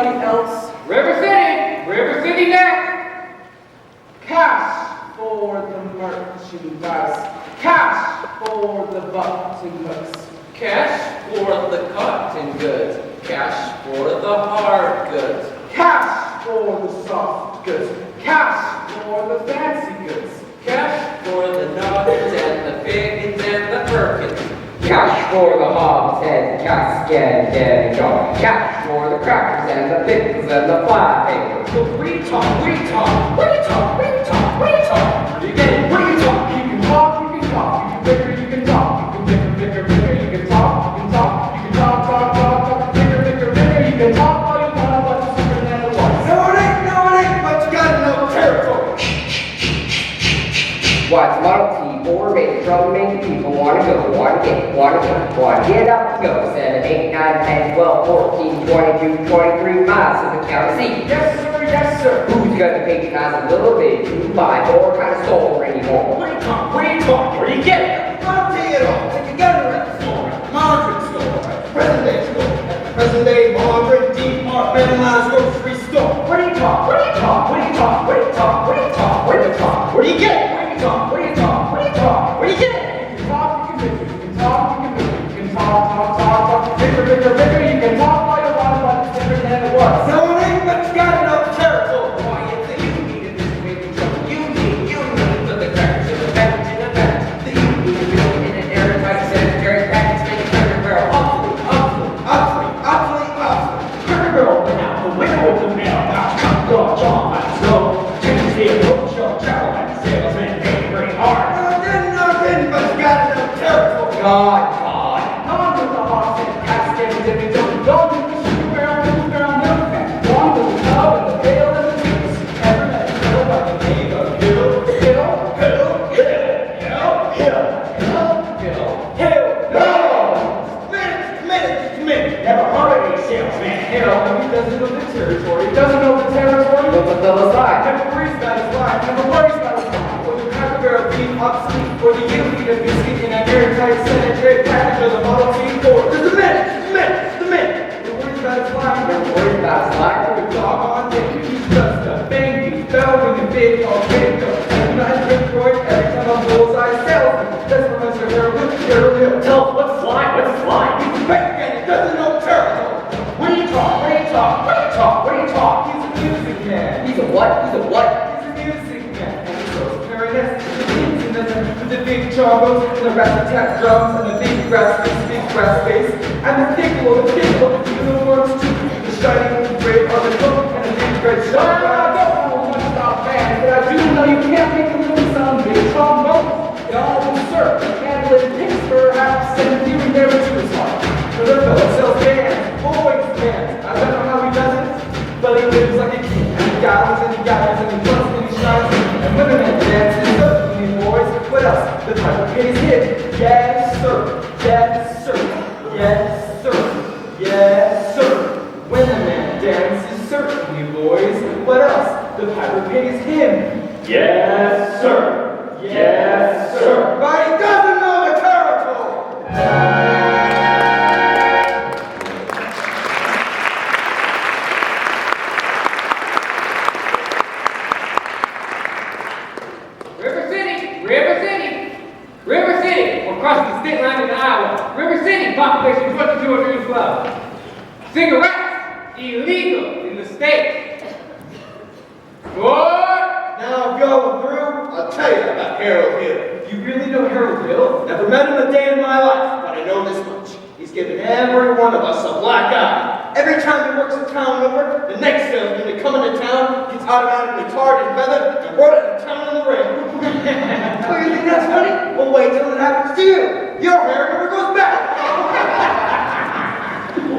anybody else? River City next. Cash for the merchandise. Cash for the button hooks. Cash for the cotton goods. Cash for the hard goods. Cash for the soft goods. Cash for the fancy goods. Cash for the nuggets and the biggins and the firkins. Cash for the hogsheads, cascade, and dog. Cash for the crackers and the pickles and the fly papers. So what do you talk? What do you talk? What do you talk? What do you talk? What do you talk? You get it? What do you talk? You can talk, you can talk. You can bigger, you can talk. You can bigger, you can talk. You can talk, you can talk. Bigger, you can talk all you want, but it's super than it was. No it ain't, but you got no territory. What's Model T for? Making trouble, making people wanna go, wanna get up, go. 7, 8, 9, 10, 12, 14, 22, 23 miles to the county seat. Yes, sir, yes, sir. Who's gonna patronize a little bit to buy more kind of store anymore? What do you talk? What do you talk? Where do you get it? I'll tell you it all. Take together at the store, laundry store, present day store, present day laundry, departmentalized grocery store. What do you talk? What do you talk? What do you talk? What do you talk? What do you talk? What do you talk? Where do you get it? What do you talk? What do you talk? What do you talk? Where do you get it? You can talk, you can bigger. You can talk, you can bigger. You can talk. Bigger. You can talk all you want, but it's bigger than it was. No it ain't, but you got enough territory. Why, it's the you need in this way to trouble. You need put the crackers in the package in the package. The you need to build in an airtight sanitary package, make a cracker barrel obsolete. Cracker Barrel went out the window of the mailbox. Cut your jaw, let's go. Tuesday approach your travel and salesman made very hard. No it didn't, but you got enough territory. God. On with the hawks and cats and dippy don't go to the sugar barrel, milk pan. Go on to the tub and the pail and the juice. Ever met a girl by the name of Hill? Minute. Never heard of a salesman. Hell, he doesn't know the territory. He doesn't know the territory. What's the fellow's line? Never worries about his life. Never worries about his life. Or the Cracker Barrel being obsolete. Or the you eat a biscuit in an airtight sanitary package of the Model T Ford. Just a minute. Never worries about his life. Never worries about his life. Or the doggone thing. He's just a baby. Bell ringing big on big go. You know how to get for it every time I'm bullseye salesman. That's what Mr. Harold. Tell us what's his line? What's his line? He's a fake and he doesn't know territory. What do you talk? What do you talk? What do you talk? What do you talk? He's a music man. He's a what? He's a what? He's a music man. And he goes clarinets to the beats and the big trombones and the rat-a-tat drums and the big brass bass and the piccolo, the uniforms too. The shiny gray on the coat and the big red shot. I don't know much about bands, but I do know you can't make a little sound big trombones. They all will serve. Handle it picks perhaps and you never too as hard. The fellow sells bands, boys bands. I don't know how he does it, but he lives like a king. And he gathers and he gathers and he runs and he shines. And women and dances, certainly boys. What else? The title pays hit. Yes, sir. Yes, sir. Yes, sir. Yes, sir. Women and dances, certainly boys. What else? The piper pays him. Yes, sir. Yes, sir. But he doesn't know the territory. River City, we're crossing the state line into Iowa. River City, population 2212. Cigarettes, illegal in the state. Good. Now going through, I'll tell you about Harold Hill. You really know Harold Hill? Never met him a day in my life, but I know this much. He's given every one of us a black eye. Every time he works a town over, the next salesman to come into town gets automatically tarred and feathered and brought out of town on the rail. Oh, you think that's funny? Well, wait till it happens to you. Your hair never goes back.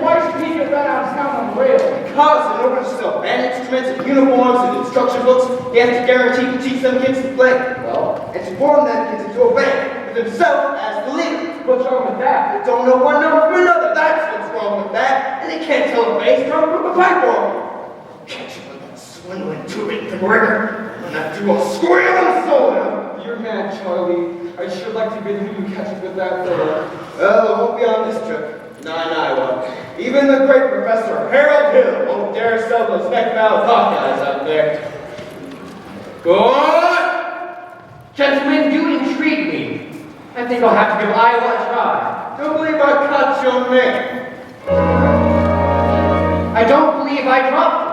Why should he get that out of town on the rail? Because in order to sell band instruments and uniforms and instruction books, he has to guarantee to teach them kids to play well and to form them kids into a band with himself as the leader. What's wrong with that? They don't know one note from another. That's what's wrong with that. And they can't tell a bass drum from a pipe organ. Can't you let that swindling two-bit McGregor and that duo squeal and solo? You're mad, Charlie. I'd sure like to bid who you catch up with that fella. Well, it won't be on this trip. Not in Iowa. Even the great Professor Harold Hill won't hope dare sell those neck-mouthed Hawkeyes out there. Good! Gentlemen, you intrigue me. I think I'll have to give Iowa a try. Don't believe I caught your man. I don't believe I dropped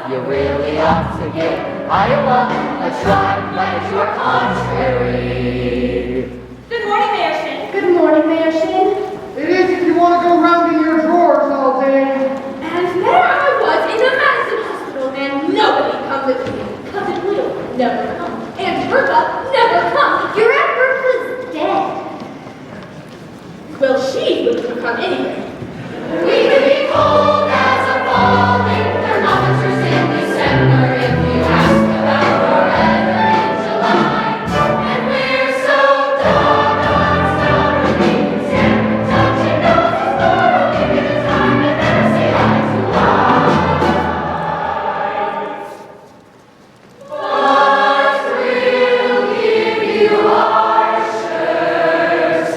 you really ought to give Iowa a try, like it's your contrary. Good morning, Mayor Shin. Good morning, Mayor Shin. It is if you want to go rounding your drawers all day. And there I was in the Madison Hospital, and nobody come with me. Cousin Will never come. Aunt Bertha never come. Your Aunt Bertha's dead. Well, she wouldn't come anyway. We could be cold as a falling thermometers in December if you ask about our weather in July. And we're so doggone stubborn we can stand touching noses for a week at a time and never see eye to eye. But we'll give you our shirts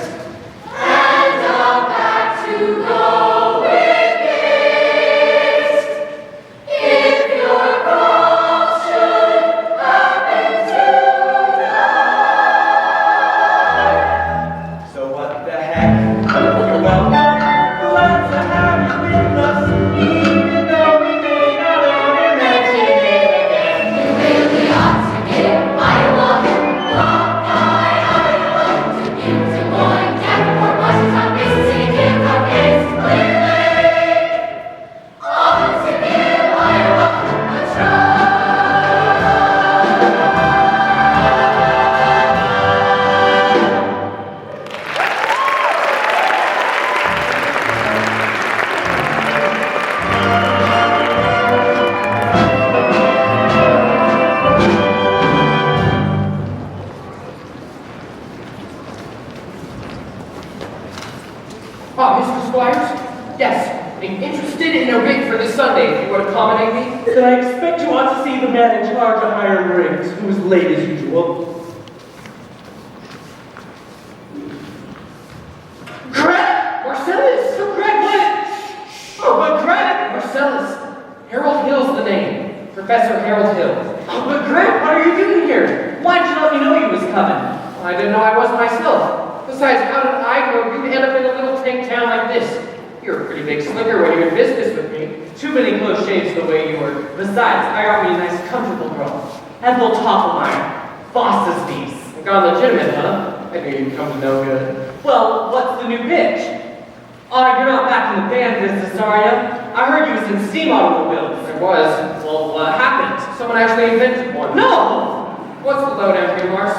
and a back to go with it. If your girl should happen to die. So what the heck? You're welcome. Glad to have you with us, even though we may not ever mention it again. You really ought to give Iowa, Hawkeye, Iowa, to give Des Moines, Davenport, Washington, Mason City, Hancock, and Clear Lake. Ought to give Iowa a try. Mr. Squires? Yes, I'm interested in a rig for this Sunday, if you would accommodate me. Then I expect you ought to see the man in charge of hiring rigs, who is late as usual. Greg! Marcellus! Greg, what? Oh, but Greg! Marcellus. Harold Hill's the name. Professor Harold Hill. Oh, but Greg, what are you doing here? Why didn't you let me know he was coming? I didn't know I was myself. Besides, how did I know you'd end up in a little tank town like this? You're a pretty big slicker when you're in business with me. Too many close shaves the way you were. Besides, I got me a nice comfortable girl. And we'll top of mine. Boss's piece. Gone legitimate, huh? I knew you'd come to no good. Well, what's the new pitch? Oh, you're not back in the band business, are you? I heard you was in steam automobiles. I was. Well, what happened? Someone actually invented one. No! What's the lowdown here, Mars?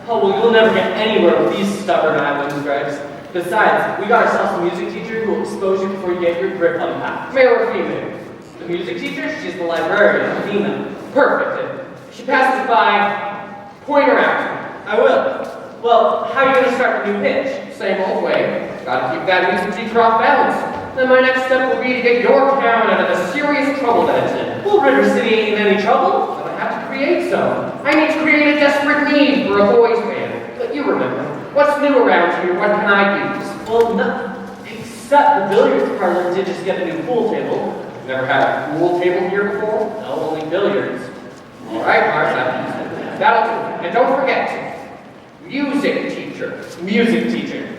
Oh, well, you'll never get anywhere with these stubborn islands, Gregs. Besides, we got ourselves a music teacher who will expose you before you get your grip unpacked. Male or female? The music teacher, she's the librarian, female. Perfect. If she passes by, point her out. I will. Well, how are you going to start the new pitch? Same old way. Gotta keep that music teacher off balance. Then my next step will be to get your town out of the serious trouble that it's in. Well, River City ain't in any trouble. But I have to create some. I need to create a desperate need for a boys band. But you remember, what's new around here? What can I use? Well, Except the billiards parlor did just get a new pool table. Never had a pool table here before? No, only billiards. All right, Martha. That'll do. And don't forget, music teacher. Music teacher.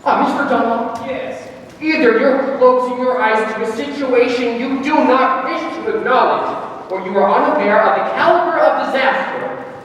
Mr. Dunlop? Yes. Either you're closing your eyes to a situation you do not wish to acknowledge, or you are unaware of the caliber of disaster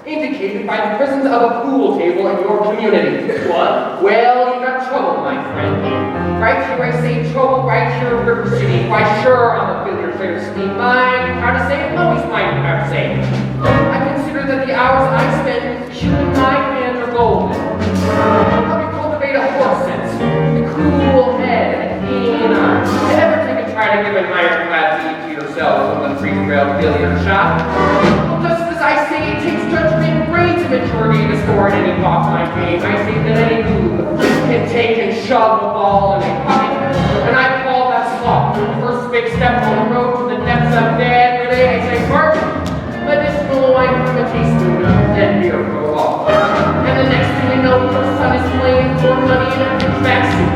indicated by the presence of a pool table in your community. What? Well, you got trouble, my friend. Right here I say trouble, right here in River City. Why sure, I'm a billiard player, Steve. Mine, proud to say it, always mine, proud to say it. I consider that the hours I spend shooting my hands are golden. Help me cultivate a horse sense, a cool head, and a keen eye. Never take a try to give an iron clad lead to yourself from the free-rail billiard shop. Well, just as I say it takes judgment, brains, and maturity to score in any offline game, I say that any goob can take and shove a ball in a pocket, and I call that slop. The first big step on the road to the depths of dead relay, I say, Bert, medicinal wine from a teaspoon of dead beer go off. And the next thing you know, your son is playing for money in a backseat.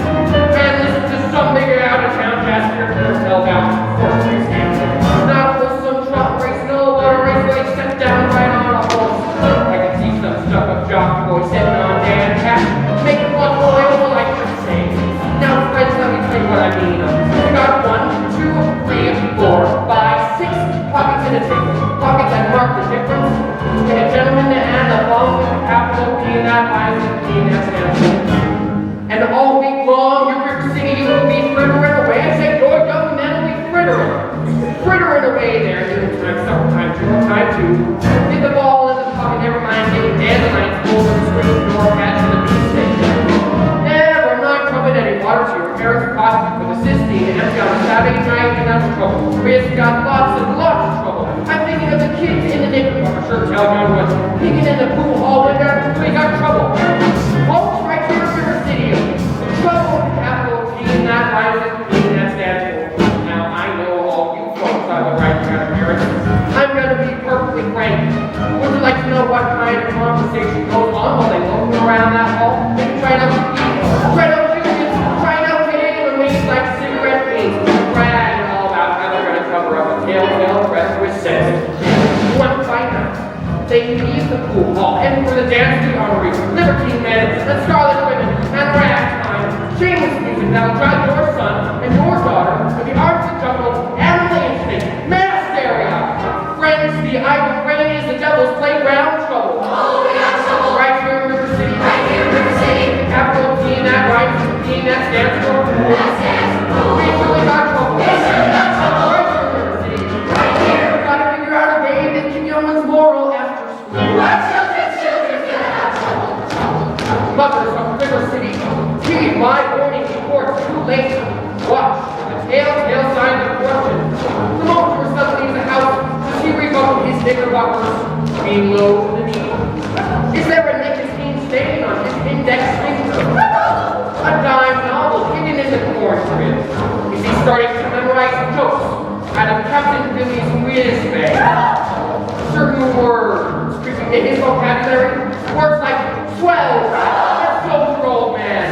And listen to some bigger out-of-town pastor held out for horse race. Not a wholesome trot race, no water race, but he stepped down right on a horse. I can see some stuck-up jockey boy sitting on Dan Cat, making one oil, I should say. Now, friends, let me tell you what I mean. We got 1, 2, 3, 4, 5, 6 pockets in a table. Pockets that mark the difference. And a gentleman and a bum with a capital P in that line with a P in that stands. And all week long, your River City, you will be frittering away. I say, your young men will be frittering. Frittering away there, doing time, supper time, time to get the ball in the pocket, never mind getting dandelions full of the screen door catch in the beef steak. Never mind pumping any water to your parents' pot with a cystine empty on a Saturday night, and that's trouble. We've got lots and lots of trouble. I'm thinking of the kids in the neighborhood. I'm sure tell you what, peeking in the pool hall window, we got trouble. Folks, right here in River City, trouble with the capital T, and that rhymes with P, and that stands for. Now, I know all you folks are the right kind of parents. I'm going to be perfectly frank. Would you like to know what kind of conversation goes on while they look around that hall? Maybe try out Julius, trying out Canadian remains like cigarette beans, bragging all about how they're going to cover up a telltale dress with sex. You want to find out? They leave the pool hall, heading for the dance to the armory, libertine men, and scarlet women, and ragtime, shameless music that'll drive your son and your daughter to the arts of jungle, animal instinct, mass hysteria. Friends, the idle brain is the devil's playground trouble. Oh, we got trouble. Right here in River City. Right here in River City. The capital T and that rhymes with T and that stands for pool. That stands for pool. We surely got trouble. We surely got trouble. Right here in River City. Right here. We've got to figure out a way to keep young's moral after school. Our children's gonna have trouble. Mothers of River City, heed my warning before it's too late. Watch the telltale signs of fortune. The moment your son leaves the house, does he revoke his knickerbockers, being low to the knee? Is there a nicotine stain on his index finger? A dime novel hidden in the corn crib? Is he starting to memorize jokes out of Captain Billy's whiz bag? Certain words creeping in his vocabulary, words like swell, let's go for old man.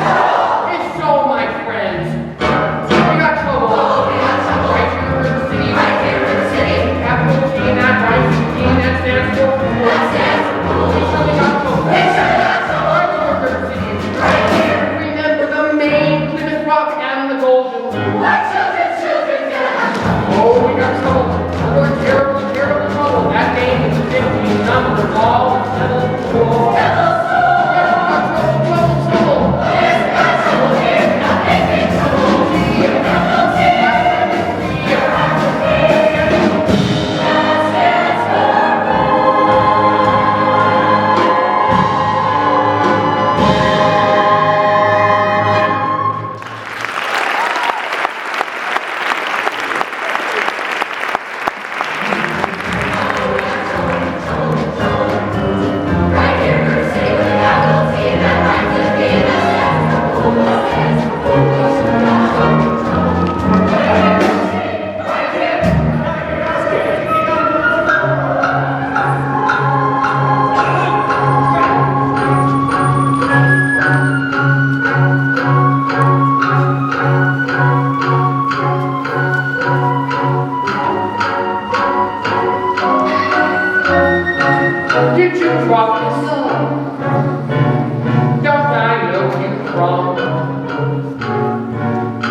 It's so, my friends. We got trouble. Oh, we got trouble. Right here in River City. Right here in River City. Capital T and that rhymes with T and that stands for pool. That stands for pool. We surely got trouble. We surely got trouble. Right here in River City. Right here. Remember the main Plymouth Rock and the Golden. Our children's gonna have trouble. Oh, we got trouble. We're terrible, terrible trouble. That game is 15 number ball, double pool. Trouble. Yes, we got trouble, trouble, trouble. Yes, we got trouble here. Nothing big trouble. Trouble here. That stands for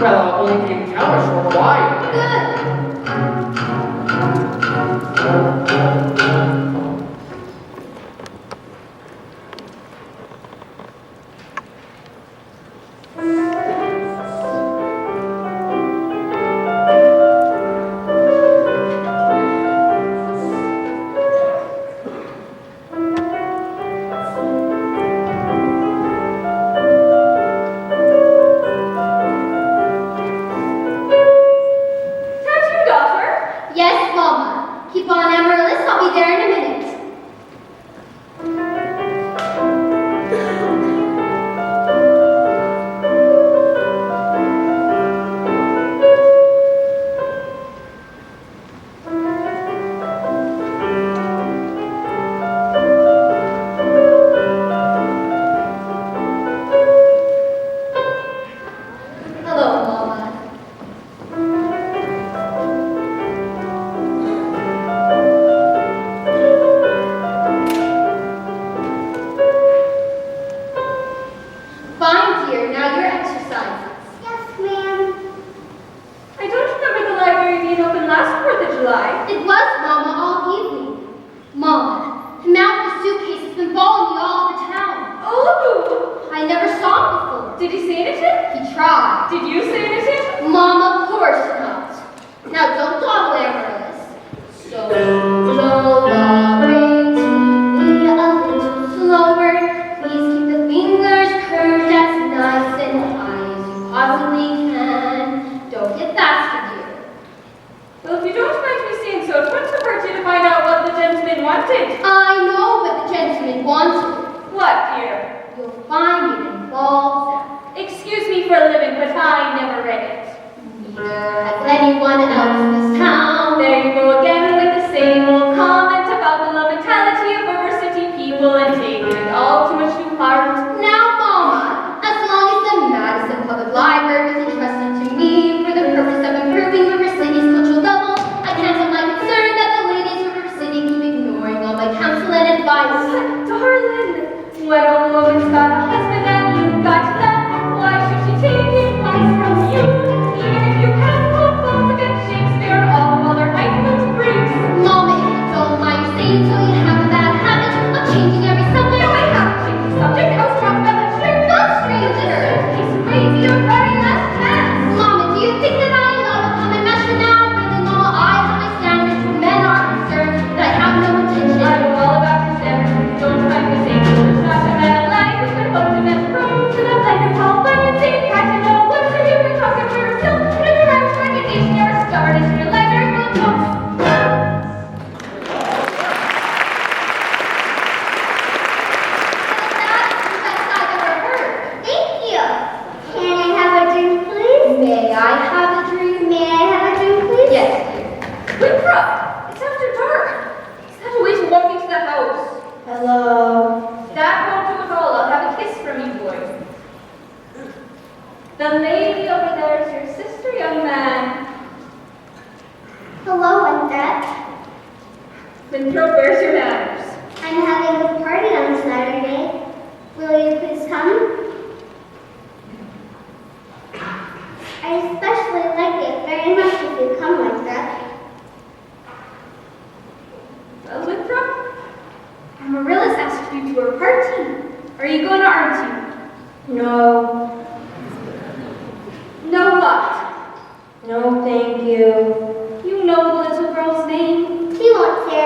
Well, I'll only be in town a short while. Good. Tattoo daughter? Yes, Mama. Keep on, Amaryllis. I'll be there in a minute. Hello, Mama. Fine, dear. Now your exercises. Yes, ma'am. I don't remember the library being open last 4th of July. It was, Mama, all evening. Mama, the man with the suitcase has been following me all over town. Oh! I never saw him before. Did he say anything? He tried. Did you say anything? Mama, of course not. Now don't dawdle, Amaryllis. So loving to me a little slower. Please keep the fingers curved as nice and high as you possibly can. Don't get faster, dear. Well, if you don't mind me saying so, it wouldn't hurt you to find out what the gentleman wanted. I know what the gentleman wanted. What, dear? You'll find it in Balzac. Excuse me for a living, but I never read it. Neither has anyone else in this town. There you go again with the same old comment about the low mentality of river city people and taking it all too much to heart. Now, Mama, as long as the Madison Public Library was entrusted to me for the purpose of improving River City's cultural level, I can't help my concern that the ladies of River City keep ignoring all my counsel and advice. But darling, when a woman's got a husband and you've got love, why should she take advice from you? Even if you can't quote both against Shakespeare and all of other high-flown Greeks. Mama, if you don't mind saying so, you have a bad habit of changing every subject. No, I haven't changed the subject. I was talking about the truth. Not stranger. He's crazy. Your very last chance. Mama, do you think that I am not a common measure now? Really, Mama, I have my standards when men are concerned that I have no intention. I know all about your standards. Don't try to say there's not a man alive who's been both of them pros and I've like to call fun and say cat to know what so you've been talking for yourself and if your average recognition never started in your library full of books. That's the best I've ever heard. Thank you. Can I have a drink, please? May I have a drink? May I have a drink, please? Yes, dear. Winthrop, it's after dark. He's had a way to walk into the house. Hello. That won't do at all. I'll have a kiss from you, boy. The lady over there is your sister, young man. Hello, Winthrop. Winthrop, where's your manners? I'm having a party on Saturday. Will you please come? I especially like it very much if you come, Winthrop. Well, Winthrop, Amaryllis asked you to her party. Are you going to aren't you? No. No what? No, thank you. You know the little girl's name? He won't say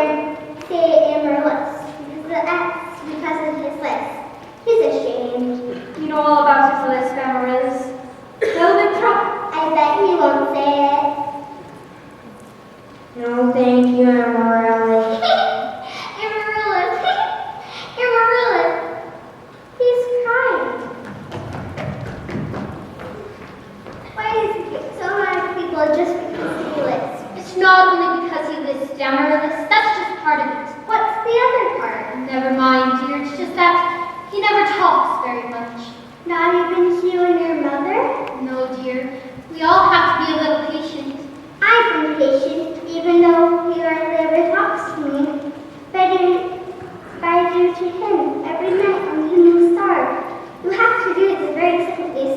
Amaryllis because the X because of his list. He's ashamed. You know all about his list, Amaryllis. Well, Winthrop, I bet he won't say it. No, thank you, Amaryllis. Amaryllis. Amaryllis. He's crying. Why does he get so mad at people just because he lists? It's not only because he lists Amaryllis. That's just part of it. What's the other part? Never mind, dear. It's just that he never talks very much. Not even to you and your mother? No, dear. We all have to be a little patient. I've been patient, even though he hardly ever talks to me. But I do to him every night on the evening star. You have to do it the very second they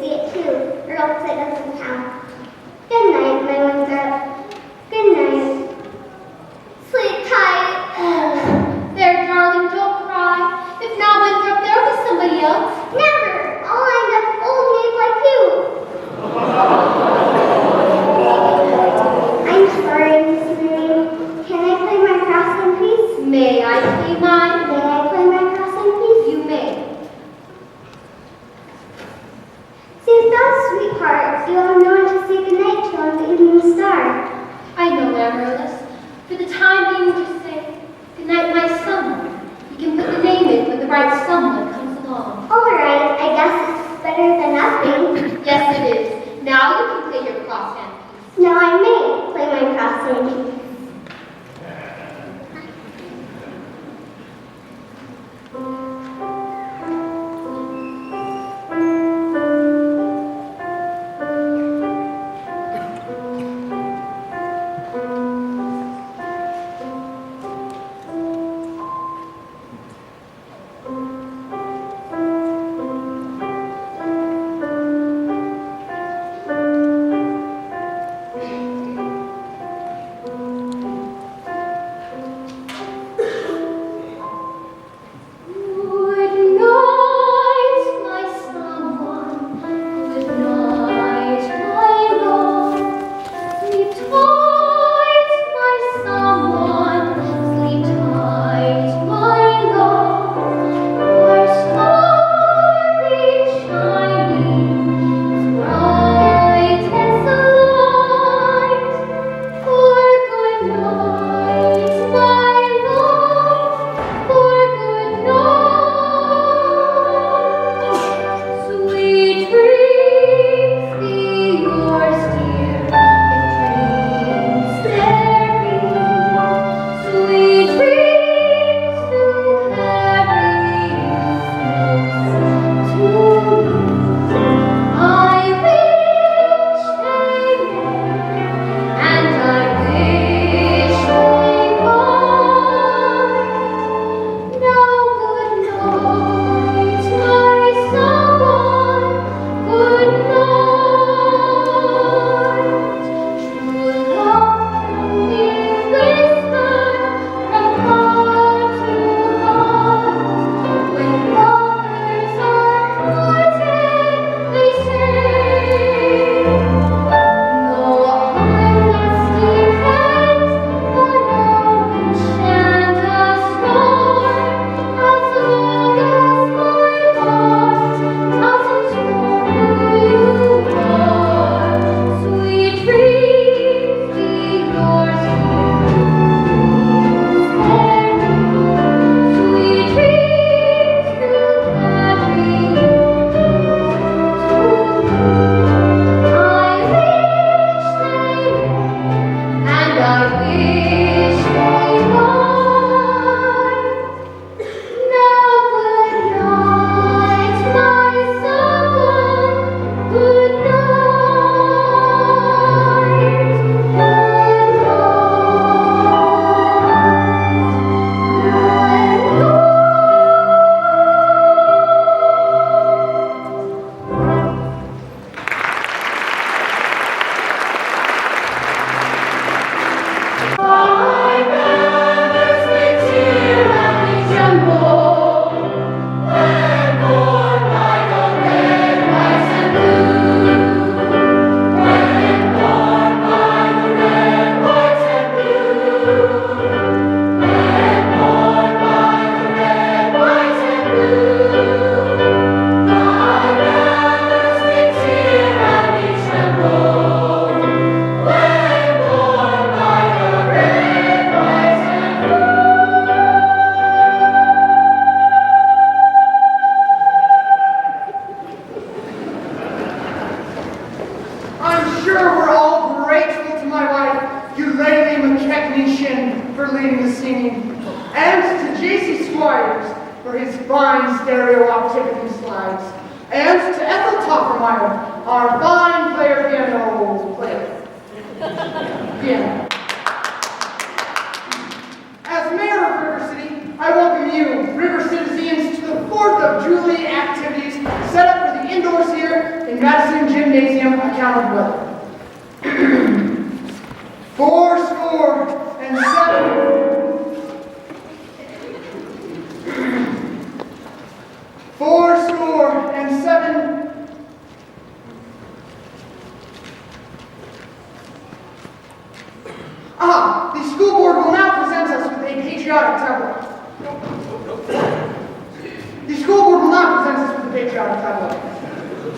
stars, you are known to say goodnight to on the evening star. I know, Amaryllis. For the time being, just say, good night, my someone. You can put the name in when the right someone comes along. All right, I guess it's better than nothing. Yes, it is. Now you can play your crosshand piece. Now I may play my crosshand piece.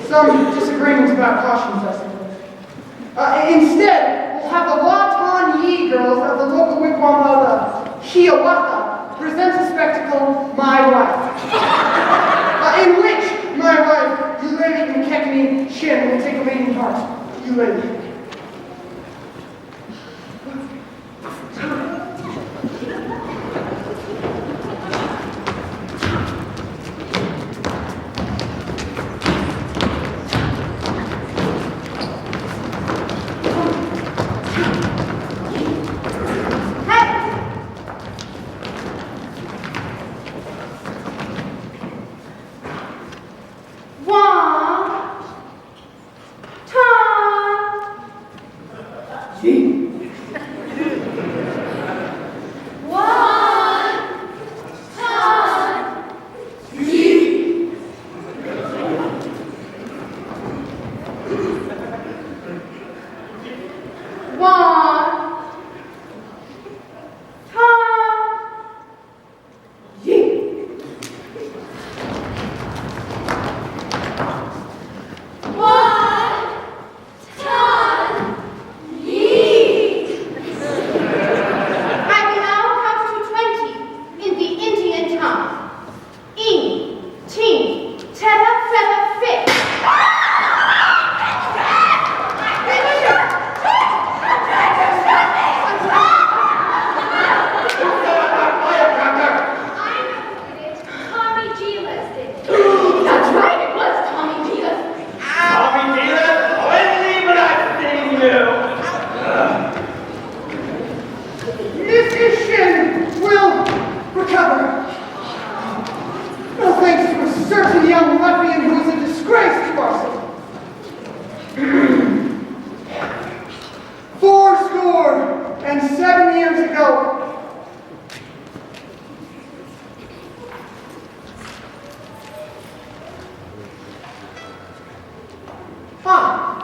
Some disagreements about costumes, I suppose. Instead, we'll have the Watan Yi girls of the local wigwam of Hiawatha present a spectacle, My Wife, in which my wife, Yuleli Nkekni Shin, will take a leading part. Yuleli.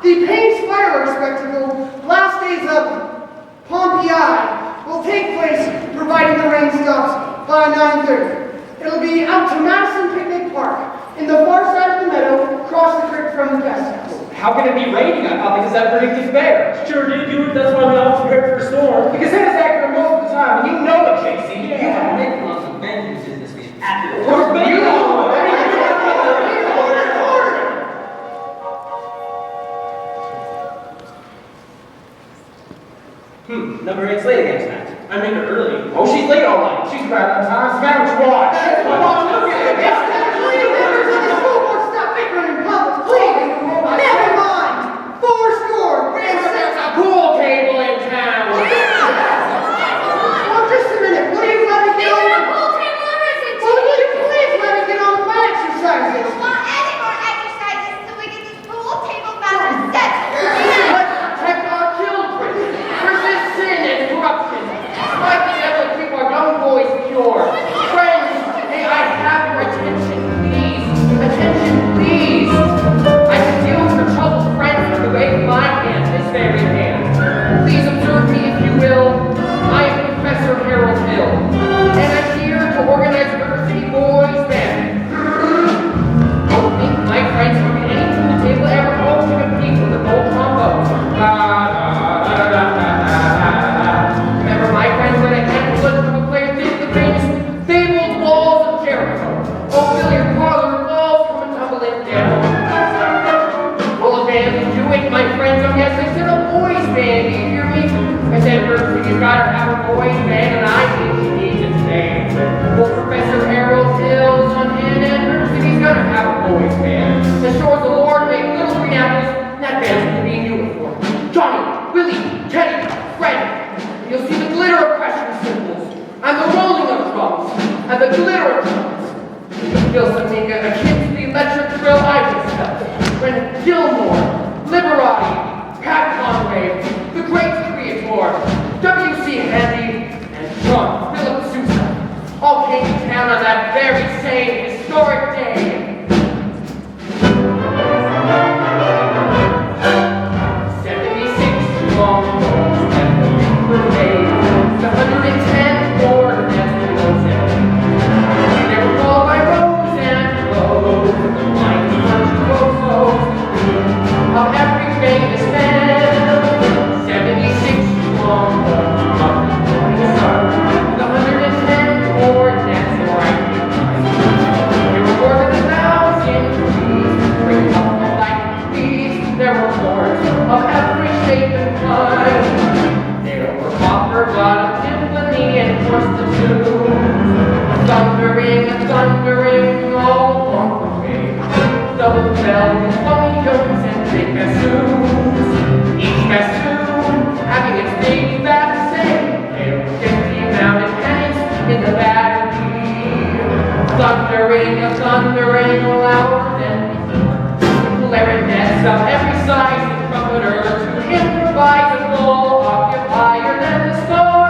The paint fireworks spectacle, last days of Pompeii, will take place, providing the rain stops, by 9:30. It'll be out to Madison Picnic Park, in the far side of the meadow, across the creek from the guest house. How can it be raining? I thought because that predicted fair. Sure did, dude. That's why we all prepared for a storm. Because that is accurate most of the time, and you know it, JC. You have been on some venues in this week. After Number 8's late again tonight. I made her early. Oh, she's late all right. She's right on time. Smash watch. Come on, look at it. Please, members of the school board, stop bickering in public, please. Never mind. 4 score. There's a pool table in town. Oh, just a minute. What are you letting get on? Well, will you please let me get on with my exercises? Protect our children. Resist sin and corruption. Fight the devil to keep our young boys pure. Friends, may I have your attention, please? Attention, please. I can deal with your troubled friends with the wave of my hand, this very hand. Please observe me if you will. I am Professor Harold Hill, and I'm here to organize a River City Boys Band. Don't think my friends from any pool table ever hope to compete with the gold trombone. Remember my friends when a handful of a player did the famous fabled walls of Jericho. Oh, billiard parlor walls come and tumbling down. Will a band do it, my friends? Oh yes, I said a boys band, do you hear me? I said first you gotta have a boys band, and I think you need to stay. Well, Professor Harold Hill's on hand, and City's gonna have a boys band. The shores of the Lord make little green apples, and that band's gonna be in uniform. Johnny, Willie, Teddy, Fred. You'll see the glitter of crushing cymbals, and the rolling of drums, and the glitter of drums. You can feel something akin to the electric thrill I just felt when Gilmore, Liberati, Pat Conway, the great creator, W.C. Handy, and John Philip Sousa all came to town on that very same historic day. 76 long roads that the Reaper made, the 110 more that was in. They were followed by rows and rows of the mighty virtuosos of every famous band. Hands of every size and trumpeter to improvise a full occupier than the score.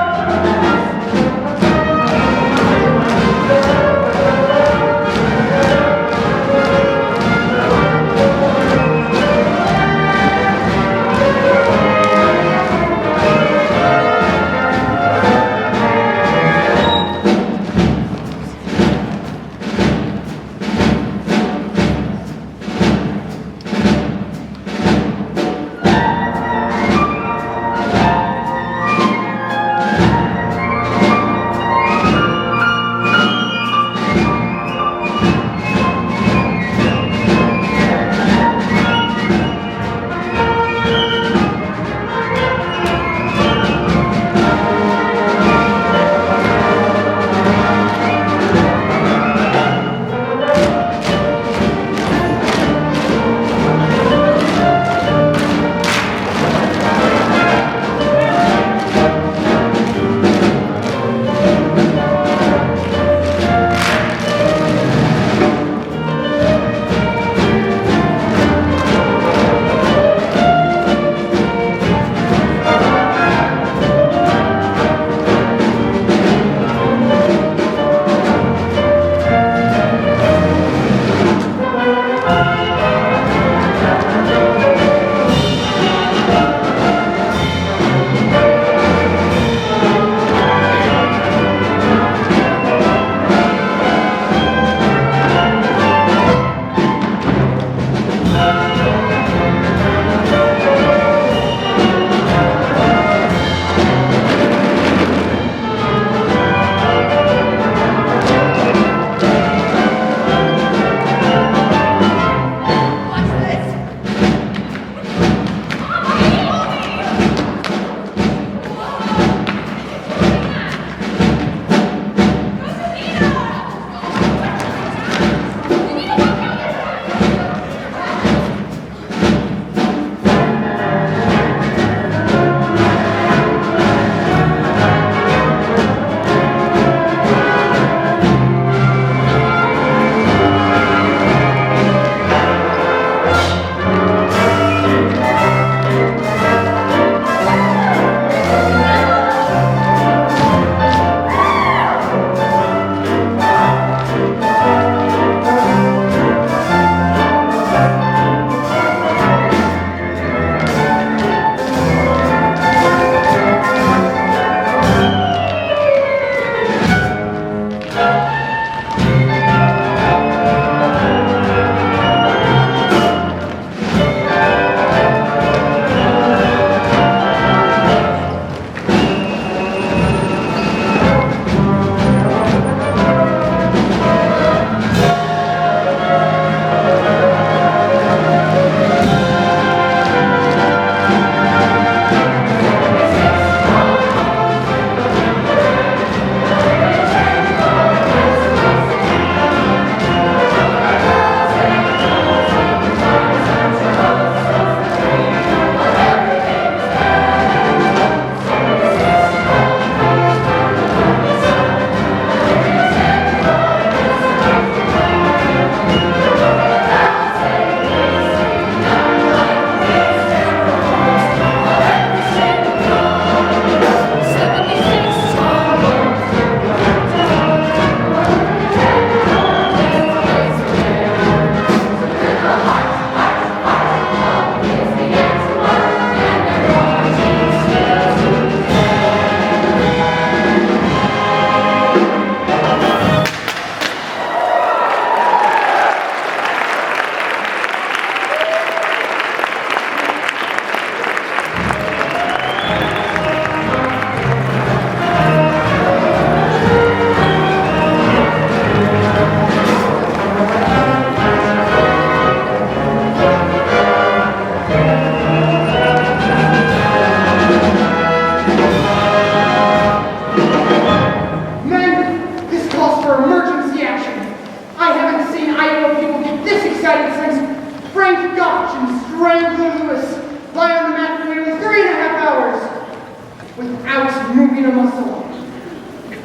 moving a muscle.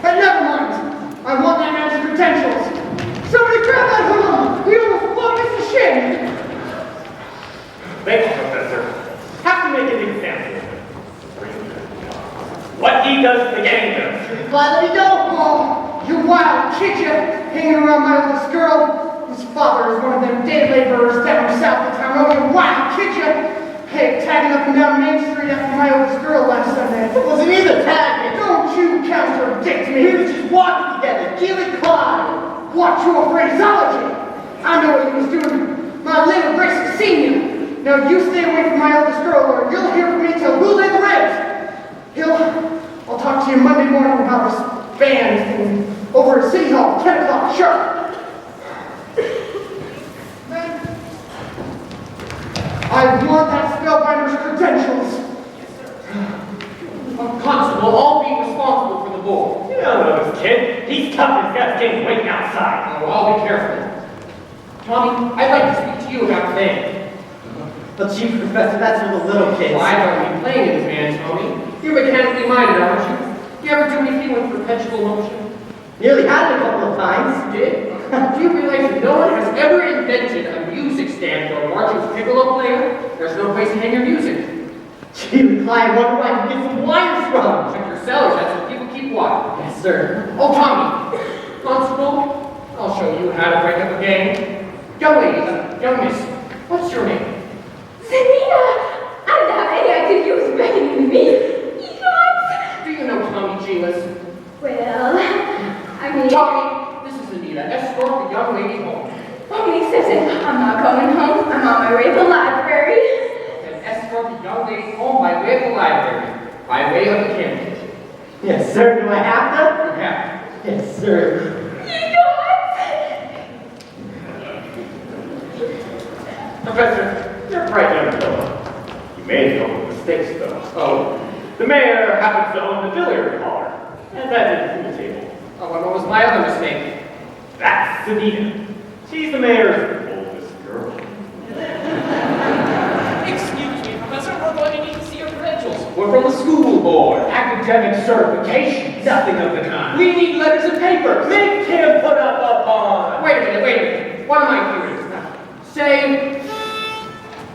But never mind. I want that man's credentials. Somebody grab that hoodlum. He almost flung us to shame. Thank you, Professor. Have to make an example. What he does to the gang does. Glad that he don't, Paul. You wild kid, you hanging around my oldest girl. His father is one of them day laborers down south of town. Oh, you wild kid, you. Hey, tagging up and down Main Street after my oldest girl last Sunday. It wasn't either tagging. Don't you contradict me. We were just walking together, heel and Clyde. Watch your phraseology. I know what he was doing. My little Gracie Senior. Now you stay away from my oldest girl, or you'll hear from me till who laid the ribs. I'll talk to you Monday morning about this band thing over at City Hall, 10 o'clock sharp. I want that spellbinder's credentials. Constable, I'll be responsible for the bull. You don't know this kid. He's tough as got things waiting outside. Oh, I'll be careful. Tommy, I'd like to speak to you about the band. But Chief Professor, that's for the little kids. Well, I've already been playing in this band, Tommy. You're mechanically minded, aren't you? You ever do anything with perpetual motion? Nearly had it a couple of times. You did? Do you realize that no one has ever invented a music stand for a marching piccolo player? There's no place to hang your music. Gee, the client wonder where I can get some wires from. Check your cellars, that's where people keep water. Yes, sir. Oh, Tommy! Constable, I'll show you how to break up a gang. Young lady, young miss, what's your name? Selena! I don't have any idea you was reckoning me. What? Do you know Tommy Gilas? Well, I mean... Tommy, this is Anita. Escort the young lady home. Only exception, I'm not going home. I'm on my way to the library. Then escort the young lady home by way of the library, by way of the campus. Yes, sir. Do I have to? You have. Yes, sir. Professor, you're a bright young fellow. You made no mistakes, though. Oh, the mayor happens to own the billiard parlor, and that is the table. Oh, and what was my other mistake? That's Anita. She's the mayor's oldest girl. Excuse me, Professor, we're going to need to see your credentials. We're from the school board. Academic certification. Nothing of the kind. We need letters and papers. Make him put up a bond. Wait a minute. What am I hearing? Say,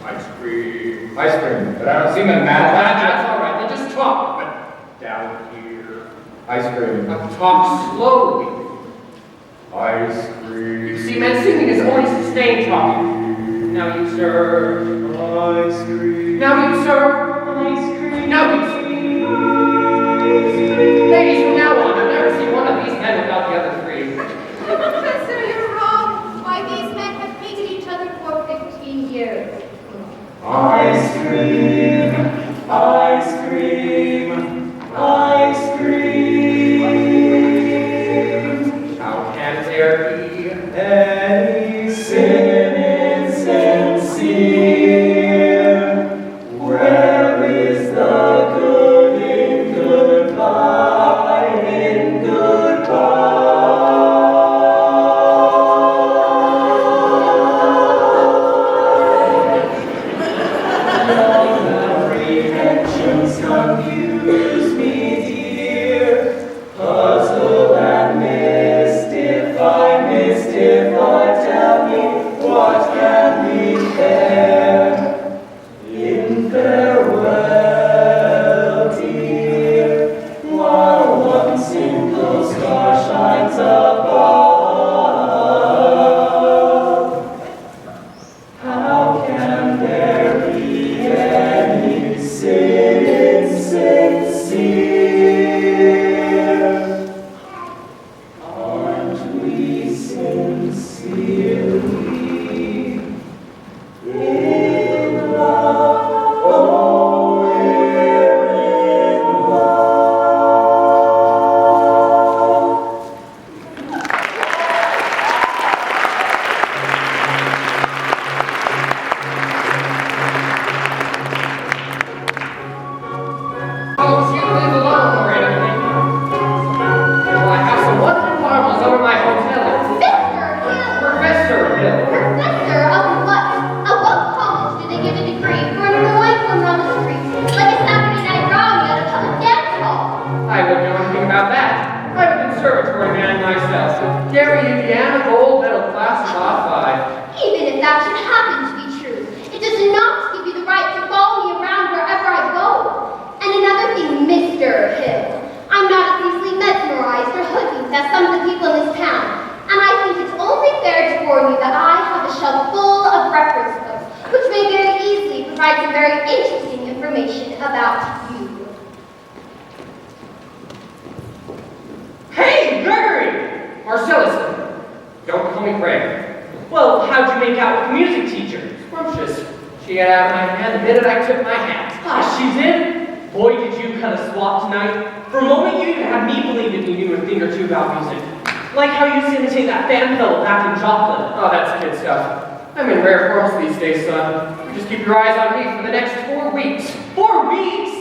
Ice cream. Ice cream, but I don't see my that's all right. Then just talk. But down here. Ice cream. But talk slowly. Ice cream. You see, man, singing is only sustained talking. Now you, sir. Ice cream. Now you, sir. Ice cream. Now you, sir. Ladies, from now on, I've never seen one of these men without the other three. Professor, you're wrong. Why, these men have hated each other for 15 years. Ice cream. Ice cream. Ice cream. How can there be Any sin insincere? Where is the good in goodbye, in goodbye? Apprehensions confuse me, dear. Puzzle and mystify, tell me what can we bear in farewell, dear, while one single star shines above. How can there be any find some very interesting information about you. Hey, Gregory! Marcellus, don't call me Greg. Well, how'd you make out with the music teacher? Scrumptious. She got out of my hand the minute I took my hat. Ah, she's in? Boy, did you kind of swap tonight. For a moment, you even had me believing you knew a thing or two about music. Like how you used to imitate that fan fellow back in Joplin. Oh, that's kid stuff. I'm in rare forms these days, son. You just keep your eyes on me for the next 4 weeks. 4 weeks?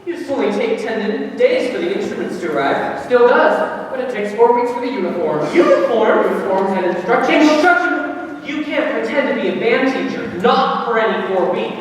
Used to only take 10 days for the instruments to arrive. Still does, but it takes 4 weeks for the uniforms. Uniforms and instructions. You can't pretend to be a band teacher, not for any 4 weeks.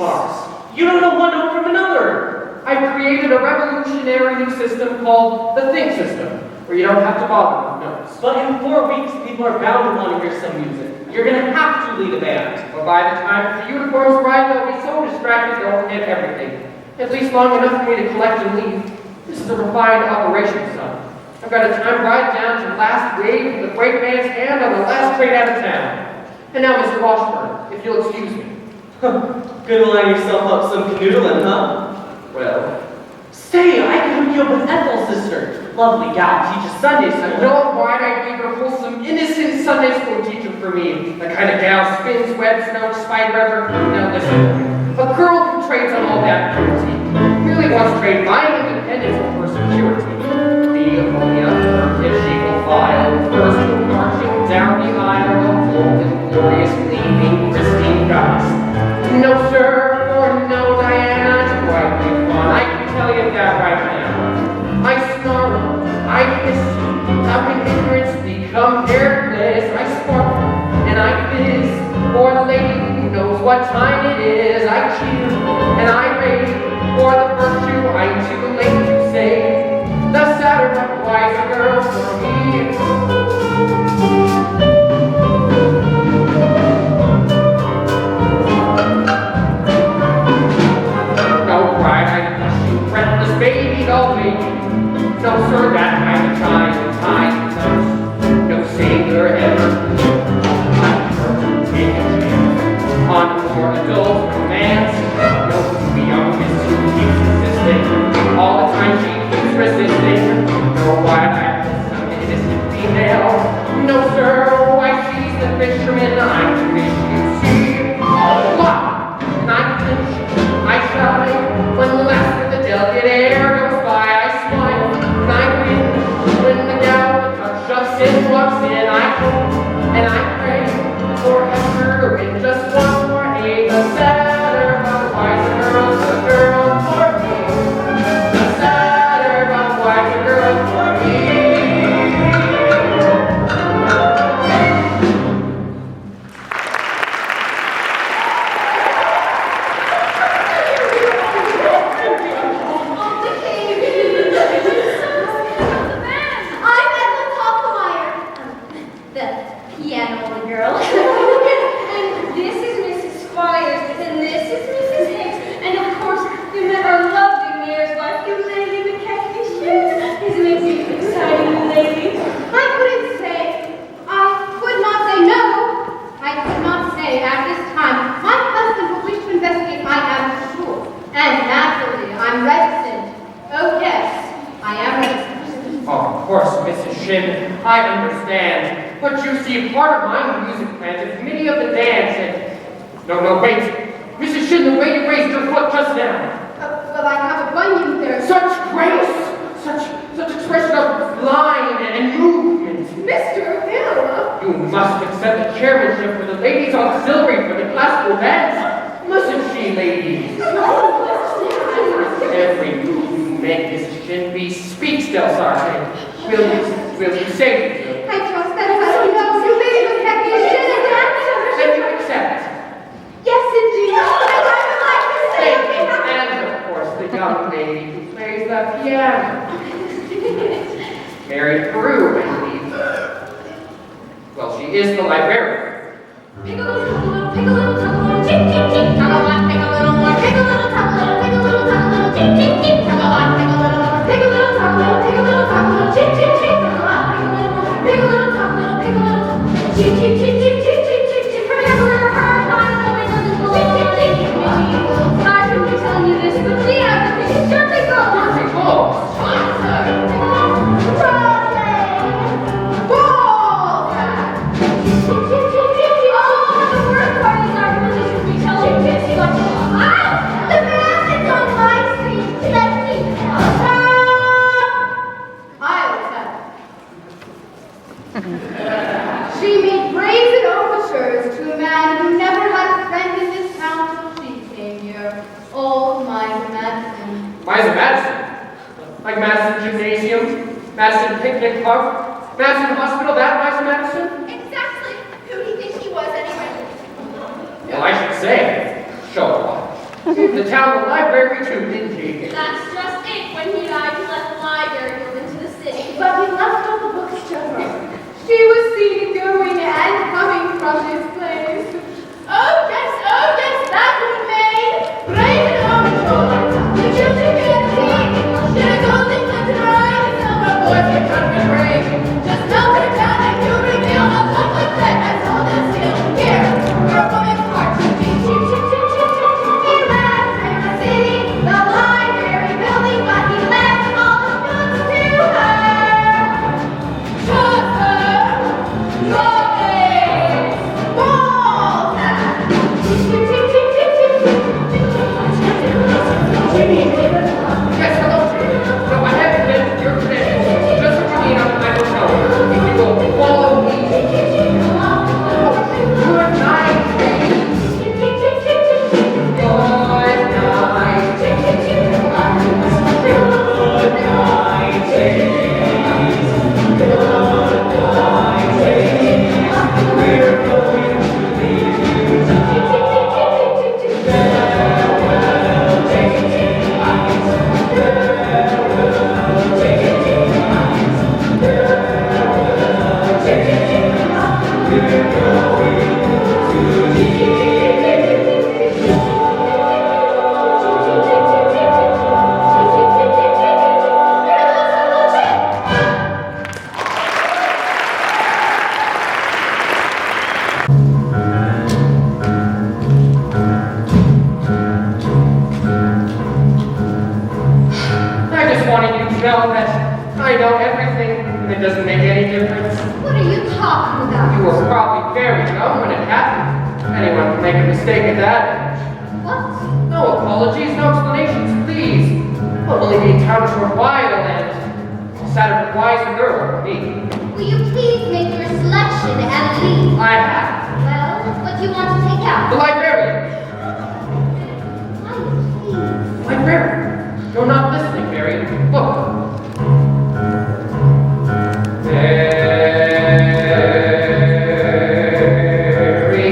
You don't know one note from another. I've created a revolutionary new system called the Think System, where you don't have to bother with notes. But in 4 weeks, people are bound to want to hear some music. You're going to have to lead a band. But by the time the uniforms arrive, they'll be so distracted they'll forget everything. At least long enough for me to collect and leave. This is a refined operation, son. I've got a time ride down to the last wave of the freight man's hand on the last train out of town. And now, Mr. Washburn, if you'll excuse me. Gonna line yourself up some canoodling, huh? Well, say, I can hook you up with Ethel's sister. Lovely gal, teaches Sunday school. I know why I gave her wholesome, innocent Sunday school teacher for me. The kind of gal spins webs, no spider ever. Now listen, a girl who trades on all that cruelty really wants to trade my independence for her security. The ammonia, if she will file, first go marching down the aisle of golden, glorious, gleaming, pristine gods. No, sir, or no, Diana, it's quite fun. I can tell you that right now. I snarl, I hiss, how can ignorance become their bliss? I sparkle, and I fizz, for the lady who knows what time it is. I cheer, and I rage, for the virtue I'm too late to say. The sadder but wiser girl for me. No pride, I blush you, breathless baby, no baby. No, sir, that kind of time first. No sailor ever. I'm sure to take a chance on more adult romance. No young miss who keeps insisting. All the time she keeps resisting. No wide eyed, some innocent female. No, sir, why she's the fisherman I wish you'd see. Lock, and I clinch, I shy. When the last of the delicate air goes by, I smile. When the gal jumps in, walks in, I hope and I pray for Hester in just one more aid. The sadder, but wiser girl's the girl for me. The sadder, but wiser girl for me. I understand, but you see, part of my music plan is committee of the dance and... No, wait. Mrs. Shin, the way you raised your foot just now. Well, I have a bunion there. Such grace! Such expression of line and movement. Mr. Hill! You must accept the chairmanship for the ladies' auxiliary for the classical dance. Mustn't she, ladies? Every move you make, Mrs. Shinby, speaks Del Sarte. Will you say it to? I trust that husband knows you made a technician and dancer. Then you accept. Yes, indeed. And I would like to say and of course the young lady who plays the piano. Mary Peru, I believe. Well, she is the librarian. Pick a little, tuck a little, pick a little, tuck a little, tick, tick, tick, tuck a lot, pick a little more, pick a little, tuck a little, pick a little, tuck a little, tick, tick, tick, tuck a lot, pick a little more, pick a little, tuck a little, pick a little, tuck a little, tick, tick, tick, tuck a lot, pick a little more, pick a little, tuck a little, pick a little, tick, tick, tick, tick, tick, tick, tick, tick, pick a little, her, I'm going to the tick, tick, tick, tick, tick, called Miser Madison. Miser Madison? Like Madison Gymnasium? Madison Picnic Park? Madison Hospital? That Miser Madison? Exactly. Who do you think he was anyway? Well, I should say, show off. The town library too, didn't he? That's just it. When he died, he left the library and went into the city. But he left all the books to her. She was seen going and coming from this place. Oh yes, that woman made brave and overjoyed. The children can't see. She had a golden glint in her eyes, and silver voice which could be brave. Just melt her down and you reveal a public that has all this skill. Here, your woman's heart. He left the city, the library building, but he left all the books to her. Trust her. Noise. Balls. Yes, hello, Jimmy. No, I haven't been your credentials. Just what you need on my hotel room. If you will follow me. Good night, Jimmy. Good night. I just wanted you to know that I know everything, and it doesn't make any difference. What are you talking about? You were probably very young when it happened. Anyone can make a mistake at that age. What? No apologies, no explanations, please. I'll only be in town for a while, and I'll satisfy a wiser girl for me. Will you please make your selection and leave? I have. Well, what do you want to take The out? librarian. Please. Librarian. You're not listening, Mary. Look. Mary.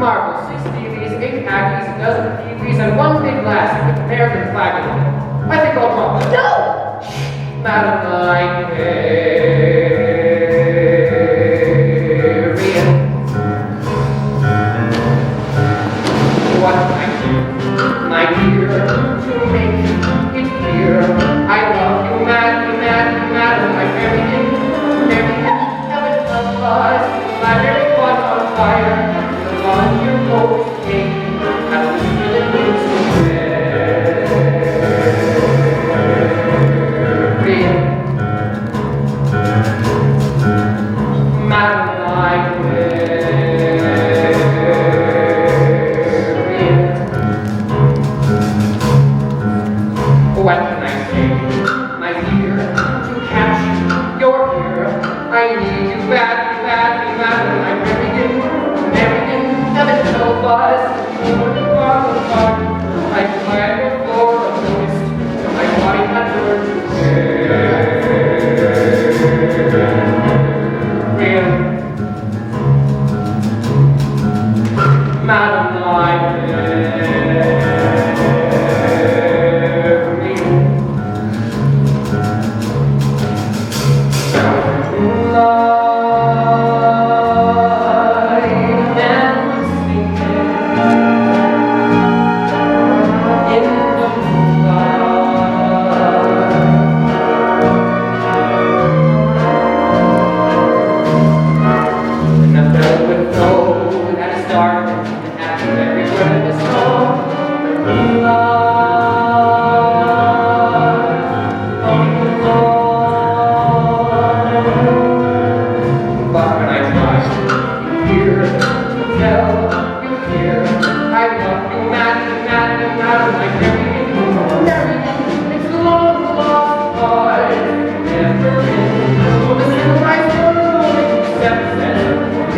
Marble, 6 TVs, 8 Aggies, a dozen TVs, and one big glass with American flag in it. I think I'll drop it. No! Madam Librarian. What I do, my dear, to make it clear, I love you, madam, librarian, heaven of us, library caught on fire, the one you always take, and the feeling is so madam librarian. What can I say, my dear, to catch your ear? I need you badly, madam librarian. Marian, heaven help us, far apart. I cried before a notice till my body had learned to Madam Librarian.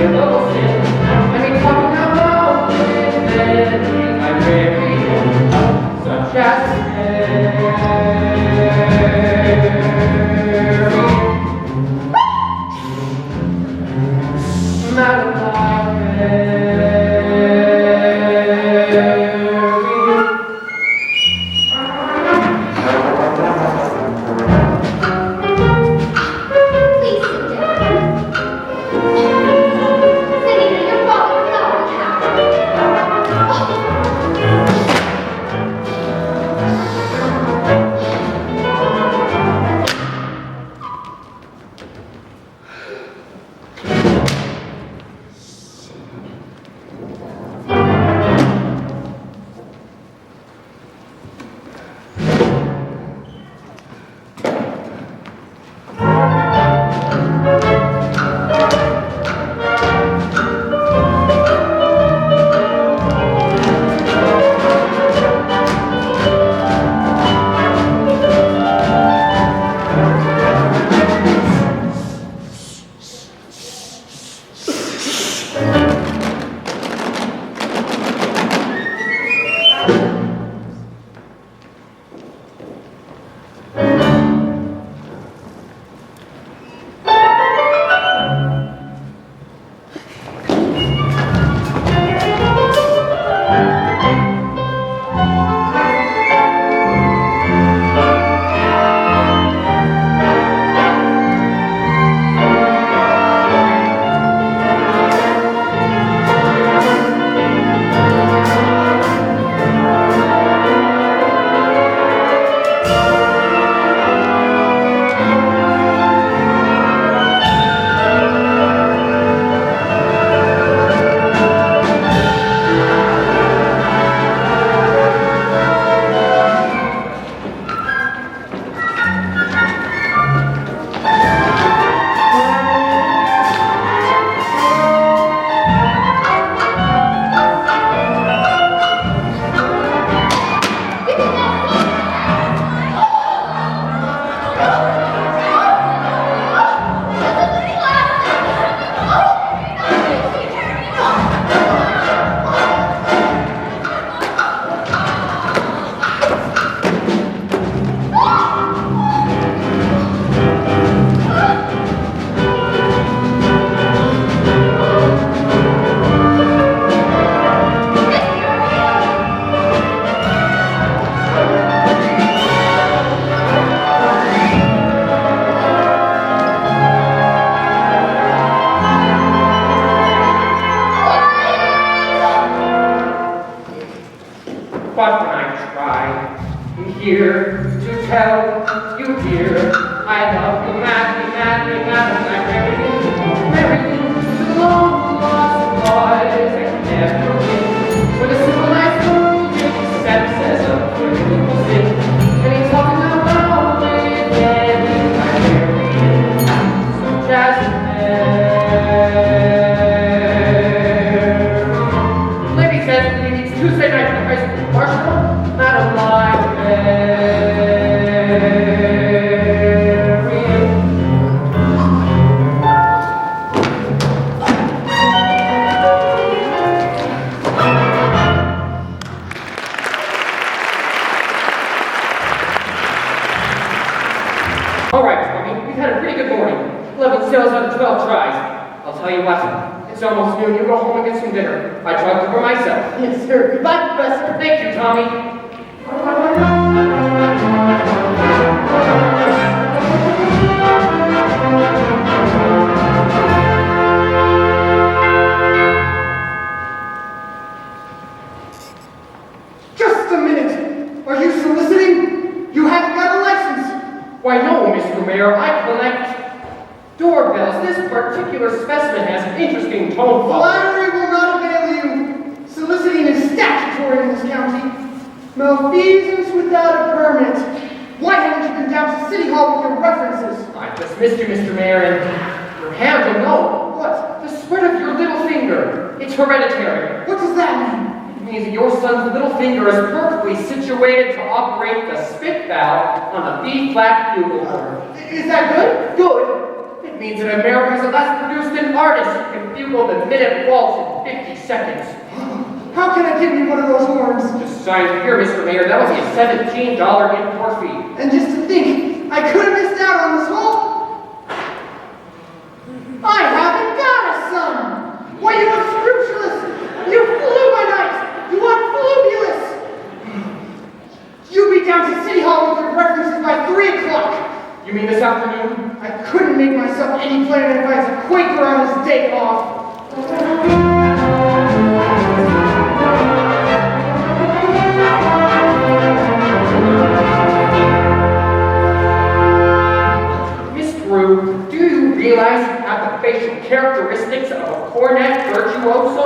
I mean, talking out loud, then I marry. Please sit down. Senator, your father is already happy. But when I try here to tell you, dear, I love you madly, madly, madly, I marry you, long lost boys I never win. With a civilized world, you accept as a political sin. And he's talking about it again, I marry you, so Jasmine. Lady says he needs Tuesday night for the high school marshal, not a librarian. All right, Tommy, we've had a pretty good morning. 11 sales out of 12 tries. I'll tell you what, it's almost noon. You go home and get some dinner. I drugged it for myself. Yes, sir. Goodbye, Professor. Thank you, Tommy. Just a minute. Are you soliciting? You haven't got a license. Why, no, Mr. Mayor, I collect doorbells. This particular specimen has an interesting tone. Flattery will not avail you. Soliciting is statutory in this county. Malfeasance without a permit. Why haven't you been down to City Hall with your references? I just missed you, Mr. Mayor, and your hand will know. What? The spread of your little finger. It's hereditary. What does that mean? It means that your son's little finger is perfectly situated to operate the spit valve on the B-flat bugle horn. Is that good? Good. It means that America has at last produced an artist who can bugle the minute waltz in 50 seconds. How can I give you one of those horns? Just sign here, Mr. Mayor. That would be a $17 import fee. And just to think, I could have missed out on this whole... I haven't got a son! Why, you unscrupulous! You flew by night! You unflubulous! You'll be down to City Hall with your references by 3 o'clock! You mean this afternoon? I couldn't make myself any plan to advise a Quaker on his day off. Miss Rue, do you realize you have the facial characteristics of a cornet virtuoso?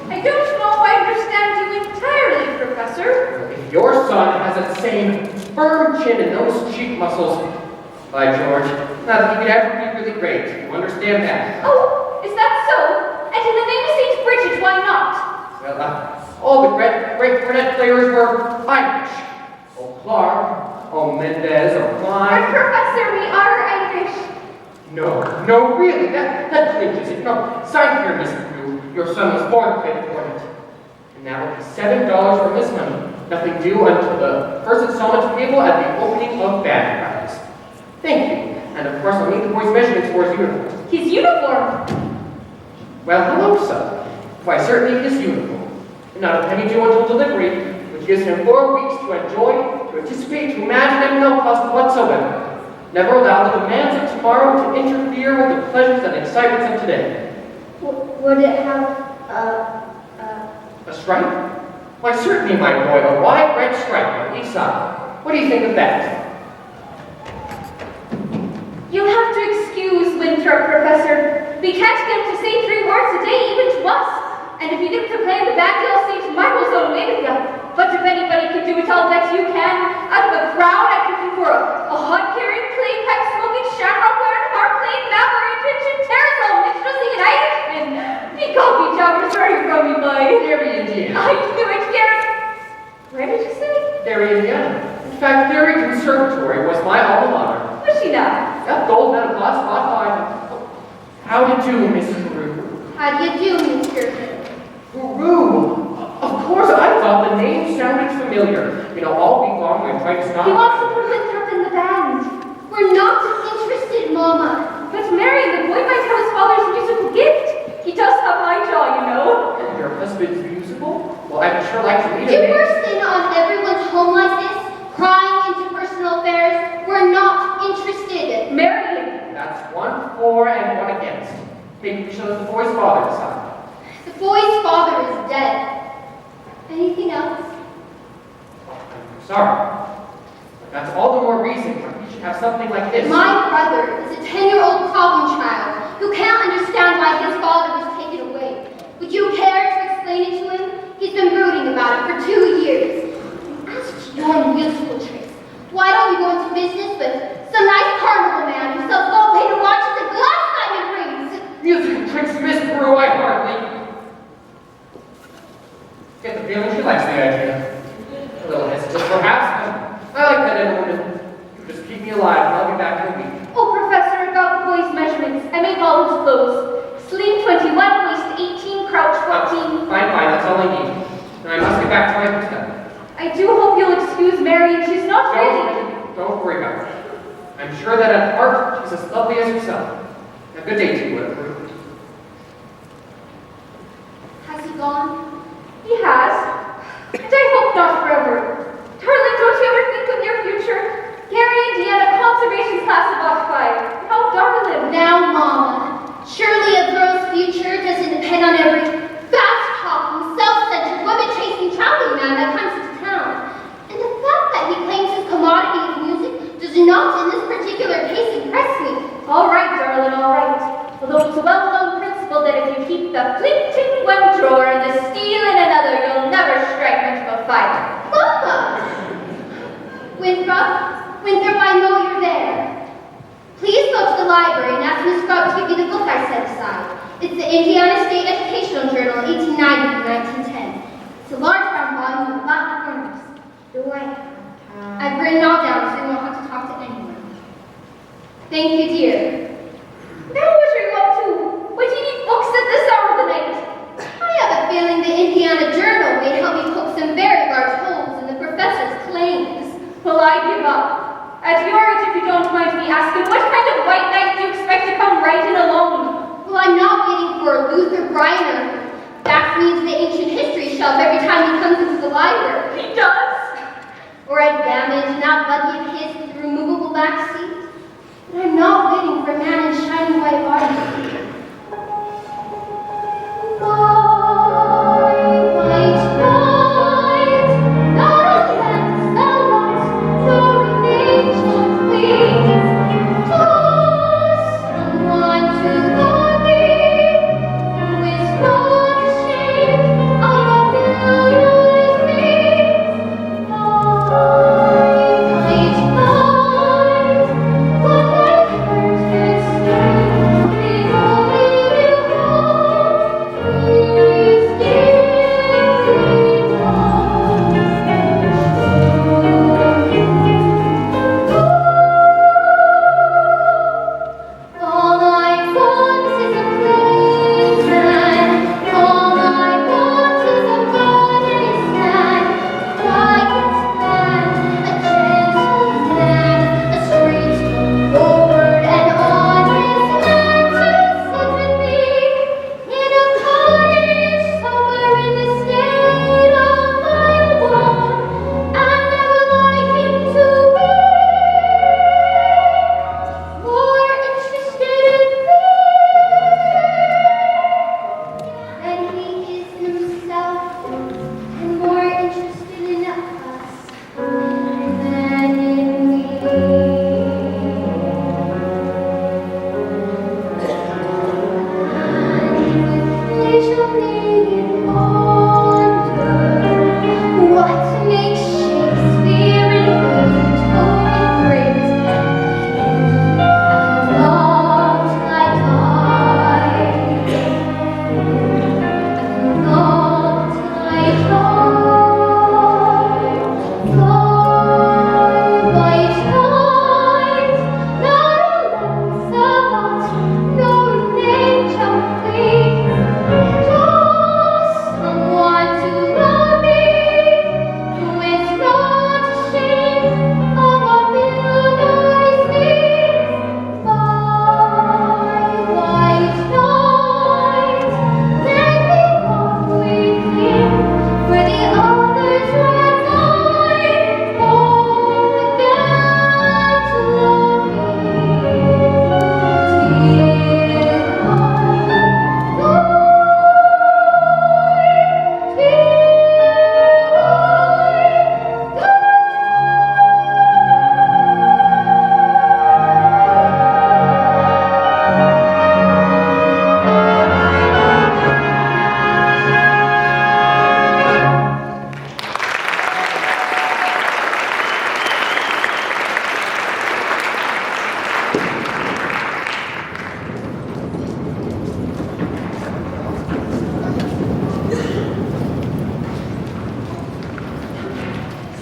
I don't know if I understand you entirely, Professor. If your son has that same firm chin and those cheek muscles, by George, not that he could ever be really great. You understand that? Oh, is that so? And in the name of St. Bridget, why not? Well, all the great cornet players were Irish. Oh, Clark, oh, Mendez, oh, And Klein. Professor, we are Irish. No, really, that clinches it. No, sign here, Miss Rue. Your son was born to play the cornet. And that will be $7 from this money. Nothing due until the first installment payable at the opening of band practice. Thank you. And of course, I'll need the boy's measurements for his uniform. His uniform? Well, hello, son. Why, certainly his uniform. And not a penny due until delivery, which gives him 4 weeks to enjoy, to anticipate, to imagine, and no cost whatsoever. Never allow the demands of tomorrow to interfere with the pleasures and excitements of today. Would it have A stripe? Why, certainly, my boy, a wide red stripe on each side. What do you think of that? You'll have to excuse Winthrop, Professor. We can't get him to say 3 words a day, even to us. And if you get to play in the band, you'll say tomorrow's own way with you. But if anybody can do it, I'll bet you can. Out of a crowd, I'm looking for a hod-carrying, clay-pipe-smoking, shamrock-wearing, harp-playing, maverick-pitching, terrazone, minstrelsy, and Irishman. He called me jobbers where you from me, boy. Derry, Indiana. I knew it, Gary. Where did you say? Derry, Indiana. In fact, Derry Conservatory was my alma mater. Was she not? That gold medal class, spot 5. How do you do, Miss Rue? how do you do, Mr. Rue! Of course, I thought the name sounded familiar. You know, all week long I tried to stop. He wants to put Winthrop in the band. We're not interested, Mama. But Mary, the boy might have his father's musical gift. He does have my jaw, you know. Your husband's musical? Well, I'd sure like to meet You him. burst in on everyone's home like this, prying into personal affairs. We're not interested. Mary! That's 1 for and 1 against. Maybe we should let the boy's father decide. The boy's father is dead. Anything else? I'm sorry. But that's all the more reason why we should have something like this. My brother is a 10-year-old problem child who can't understand why his father was taken away. Would you care to explain it to him? He's been brooding about it for 2 years. As to your musical tricks, why don't you go into business with some nice carnival man who sells gold-painted watches and glass diamond rings? Musical tricks, Miss Brew, I hardly get the feeling she likes the idea. A little hesitant, perhaps, but I like that in a woman. You just keep me alive, and I'll be back in a week. Oh, Professor, about the boy's measurements. I made all his clothes. Slim 21, waist 18, crouch 14. Fine, that's all I need. Now I must get back to my hotel. I do hope you'll excuse Mary. She's not really... Don't worry about her. I'm sure that at heart she's as lovely as yourself. A good day to you, Brew. Has he gone? He has. And I hope not forever. Darling, don't you ever think of your future? Gary, Indiana, conservation class of 5. How darling. Now, Mama, surely a girl's future doesn't depend on every fast-talking, self-centered, woman-chasing traveling man that comes to town. And the fact that he claims his commodity of music does not, in this particular case, impress me. All right, darling, all right. Although it's a well-known principle that if you keep the flint in one drawer and the steel in another, you'll never strike much of a fight. Mama! Winthrop, I know you're there. Please go to the library and ask Miss Scrub to give you the book I set aside. It's the Indiana State Educational Journal, 1890 to 1910. It's a large brown volume with black corners. Do I have time? I've written it all down so you won't have to talk to anyone. Thank you, dear. Now what are you up to? Why do you need books at this hour of the night? I have a feeling the Indiana Journal Well, I give up. At your age, if you don't mind me asking, what kind of white knight do you expect to come right in alone? Well, I'm not waiting for Luther Briner. Backs me into the ancient history shelf every time he comes into the library. He does? Or I'd damage in that buggy of his with the removable back seat. But I'm not waiting for a man in shiny white armor.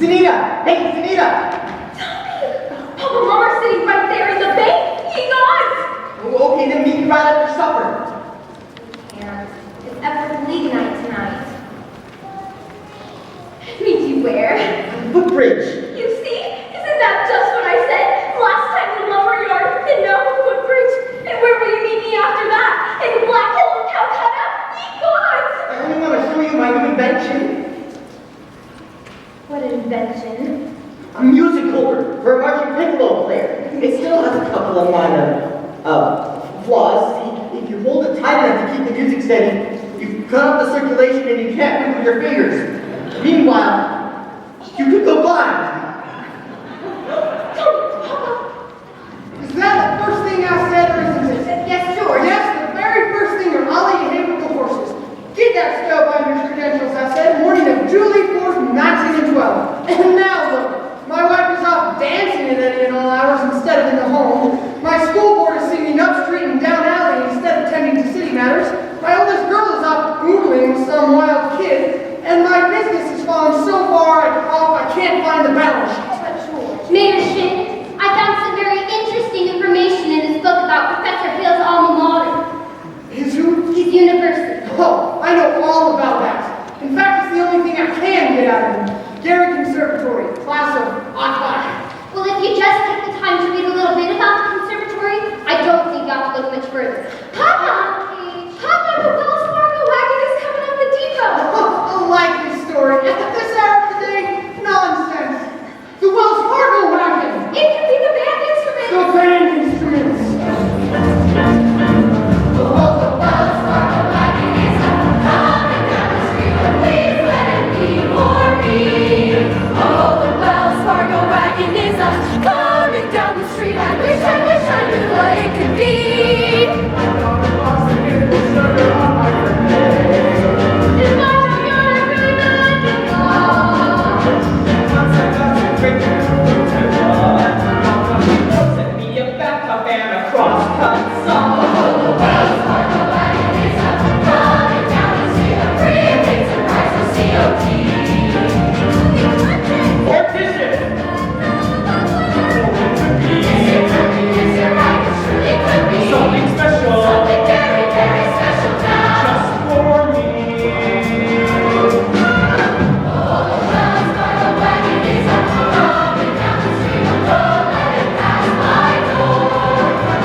Zanita! Hey, Zanita! Papa and Mom are sitting right there in the bank. He got. Oh, okay, then meet me right after supper. And it's Epworth League night tonight. Meet you where? Footbridge. You see? Isn't that just what I said? Last time the lumberyard, and now the footbridge. And where will you meet me after that? In Black Hill and Calcutta? Ye gods! I only want to show you my new invention. What an invention. A music holder for a marching piccolo player. It still has a couple of minor flaws. If you hold it tight enough to keep the music steady, you cut off the circulation and you can't move with your fingers. Meanwhile, you could go blind. Is that the first thing I said, or isn't it? Yes, George. Yes, the very first thing of Ollie and Hayward the horses. Get that spellbinder's credentials, I said, morning of Julie 4th, 1912. And now look, my wife is off dancing at any and all hours instead of in the home. My school board is singing up street and down alley instead of tending to city matters. My oldest girl is off googling with some wild kid. And my business has fallen so far off I can't find the balance sheet. But George. Mayor Shin, I found some very interesting information in this book about Professor Hale's alma mater. His who? His university. Oh, I know all about that. In fact, it's the only thing I can get out of him. Gary Conservatory, class of ought by sun coming down the street. I wish I knew what it could be. Is my backyard really not enough? Send me a backup and a cross-cut song. The wells are the wagon is up, coming down the street. A free pizza price of COT. Partition! Yes, you're right, it surely could be. Something special! Something very, very special now. Just for me! Oh, the wells are the wagon is up, coming down the street. Don't let it pass my door.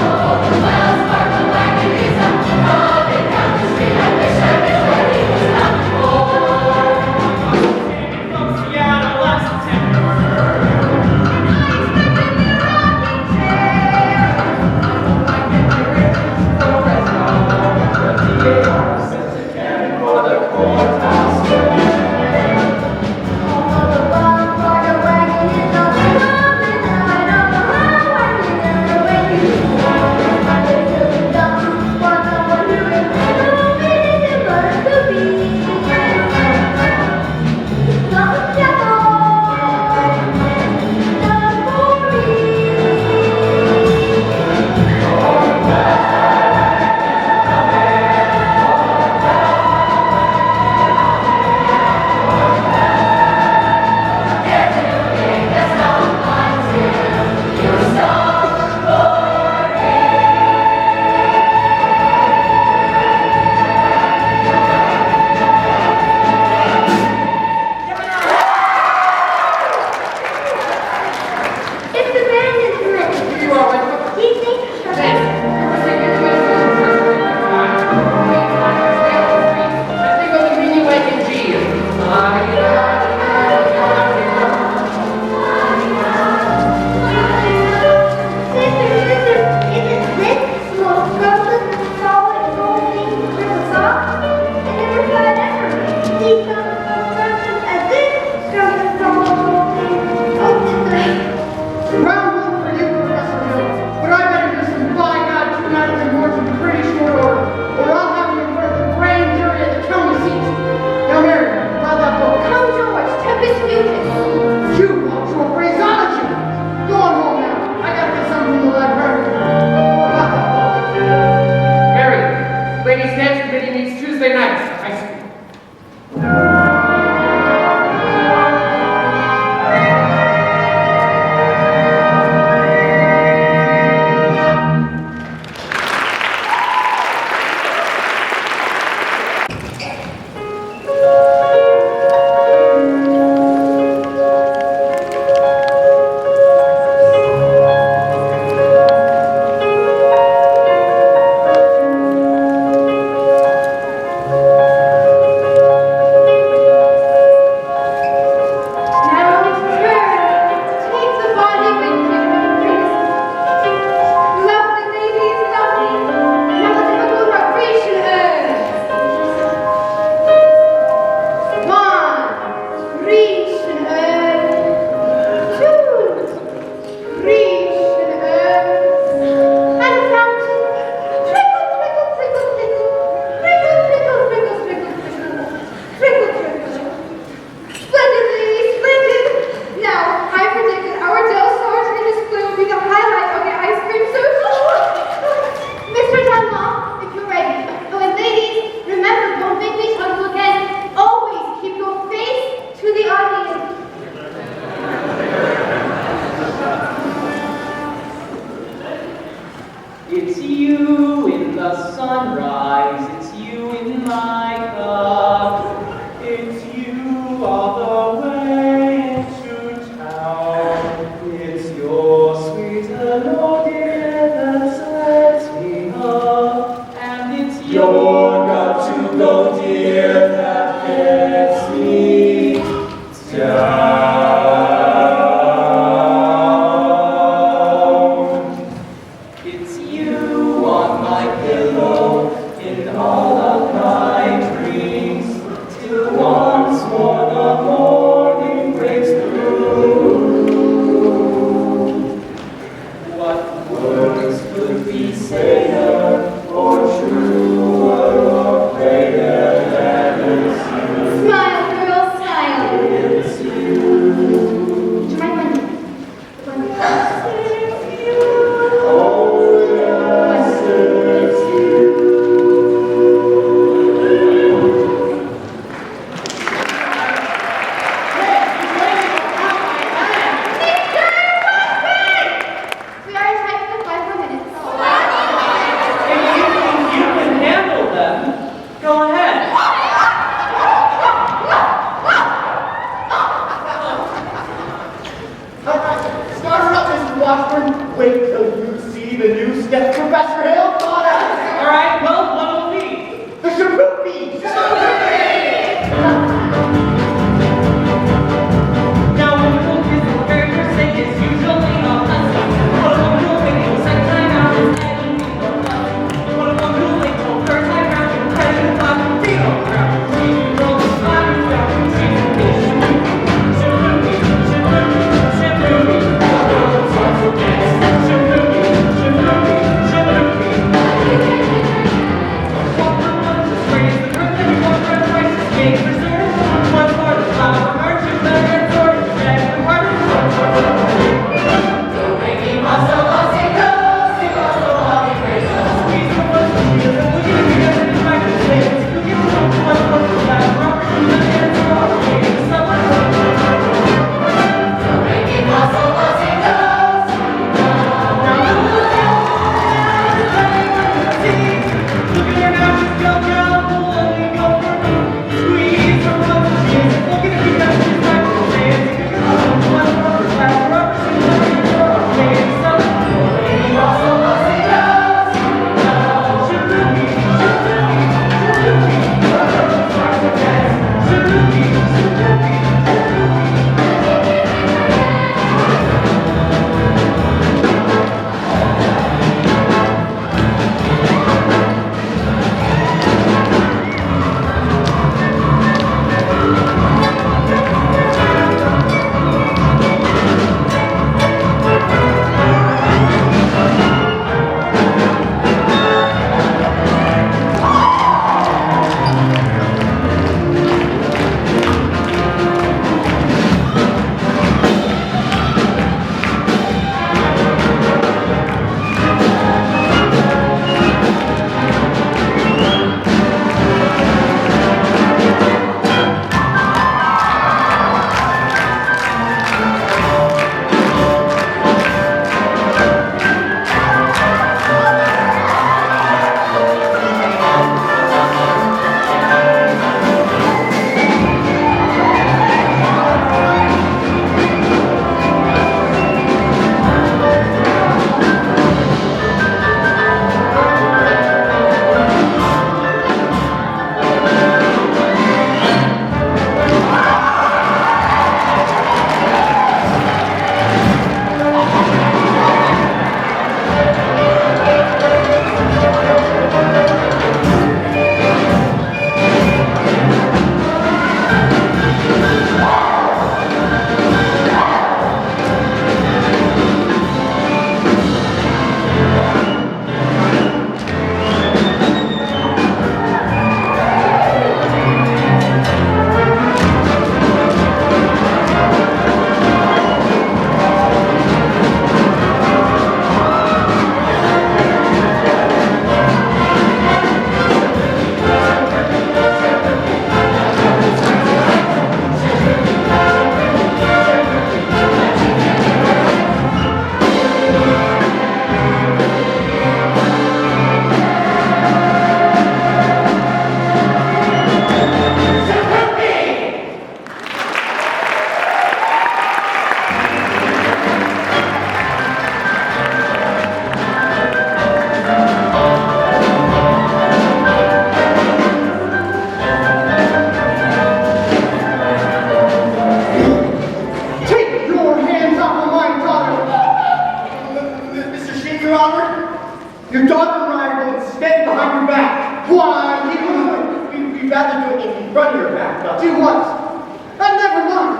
Oh, the wells are the wagon is up, coming down the street. I wish I knew what he was coming for. From Seattle last September. It's the band instrument. You are welcome. Do you think Round one for you, Professor Hill. But I better do some by-God, two-nights and more in pretty short order, or I'll have you in front of the grand jury at the county seat. Now, Mary, about that book. Come George, Tempest Mutant. You want your phraseology. Go on home now. I gotta get something from the librarian. About that book. Mary, ladies' dance committee meets Tuesday nights at high school. Now it's prayer. Take the body with you and praise it. Lovely ladies, lovely. Now let's have a good vibration urge. One, reach and urge. Two, reach and urge. And fountain. Trickle, trickle, trickle, trickle. Trickle, trickle, trickle, trickle, trickle. Trickle, trickle. Splendidly splendid! Now, I predicted our Del Sarge display will be the highlight of the ice cream social. Mr. Dunlop, if you're ready. Oh, and ladies, remember, don't make me trouble again. Always keep your face to the audience. It's you in the sunrise, it's you in my cup, it's you all the way to town. It's your sweet hello, dear, that sets me up, and it's your got to go, dear, that gets me down. It's you on my pillow in doctrine? Wait till you see the new stuff Professor Hale taught us. All right, well, what will it be? The Shaboopy! Now, when the book is the very first thing, it's usually a lesson. But a woman who'll wait till second time out is adding me no lesson. But a woman who'll wait till third time round is cutting the clock and feet on the ground. She's a girl who's climbing down, she's a bitch. Shaboopy, shaboopy, shaboopy. Starts to dance. Shaboopy, shaboopy, shaboopy. Walk the lunch is raised, the earth and walk the price is being preserved. One part of the flower, merchant, leather, and sword, and drag the water. Do re mi fa sol la si do, si fa sol la mi re do. Squeeze the one, squeeze the one, you get it back to slaves. You give the one, one, the flower, Robert, and the hands are all the way to summer. Do re mi fa sol la si do, si do. Now look at look at her now, she's go down, will only go for me. Squeeze her one, she's looking at me now, she's back to the dance. You give the one, one, the flower, Robert, and the hands are all the way to summer. Do re mi fa sol la si do, si do. Shaboopy, shaboopy, shaboopy. Start to dance. Shaboopy, shaboopy, shaboopy. Take your hands off of my daughter! Mr. Shaker Robert, your daughter and I are going to stand behind your back. Why, we'd rather do it in front of your back, though. Do what? Never mind.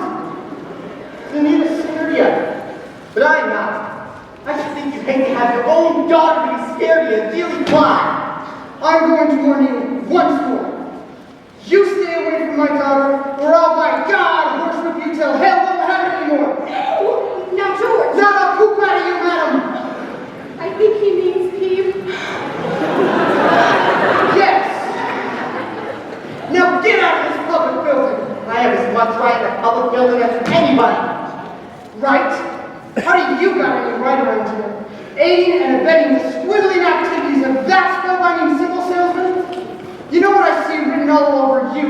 You need a singer yet. But I'm not. I should think you'd hate to have your own daughter be scared of you and feel you fly. I'm going to warn you once more. You stay away from my daughter, or I'll by God worship you till hell won't have it anymore. Now, George, Not a poop out of you, madam. I think he means Pete. Yes. Now get out of this public building. I have as much right in a public building as anybody. Right? How do you got any right around here? Aiding and abetting the squiggling activities of that spellbinding symbol salesman? You know what I see written all over you?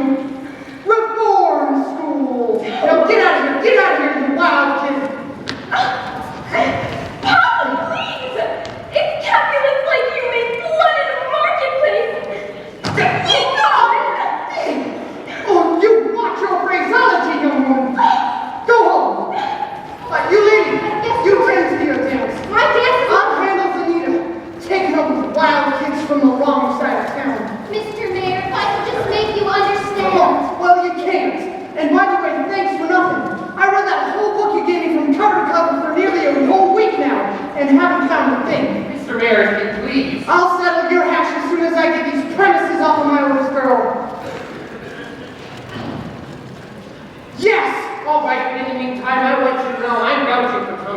Reform school! Now get out of here, you wild kid! How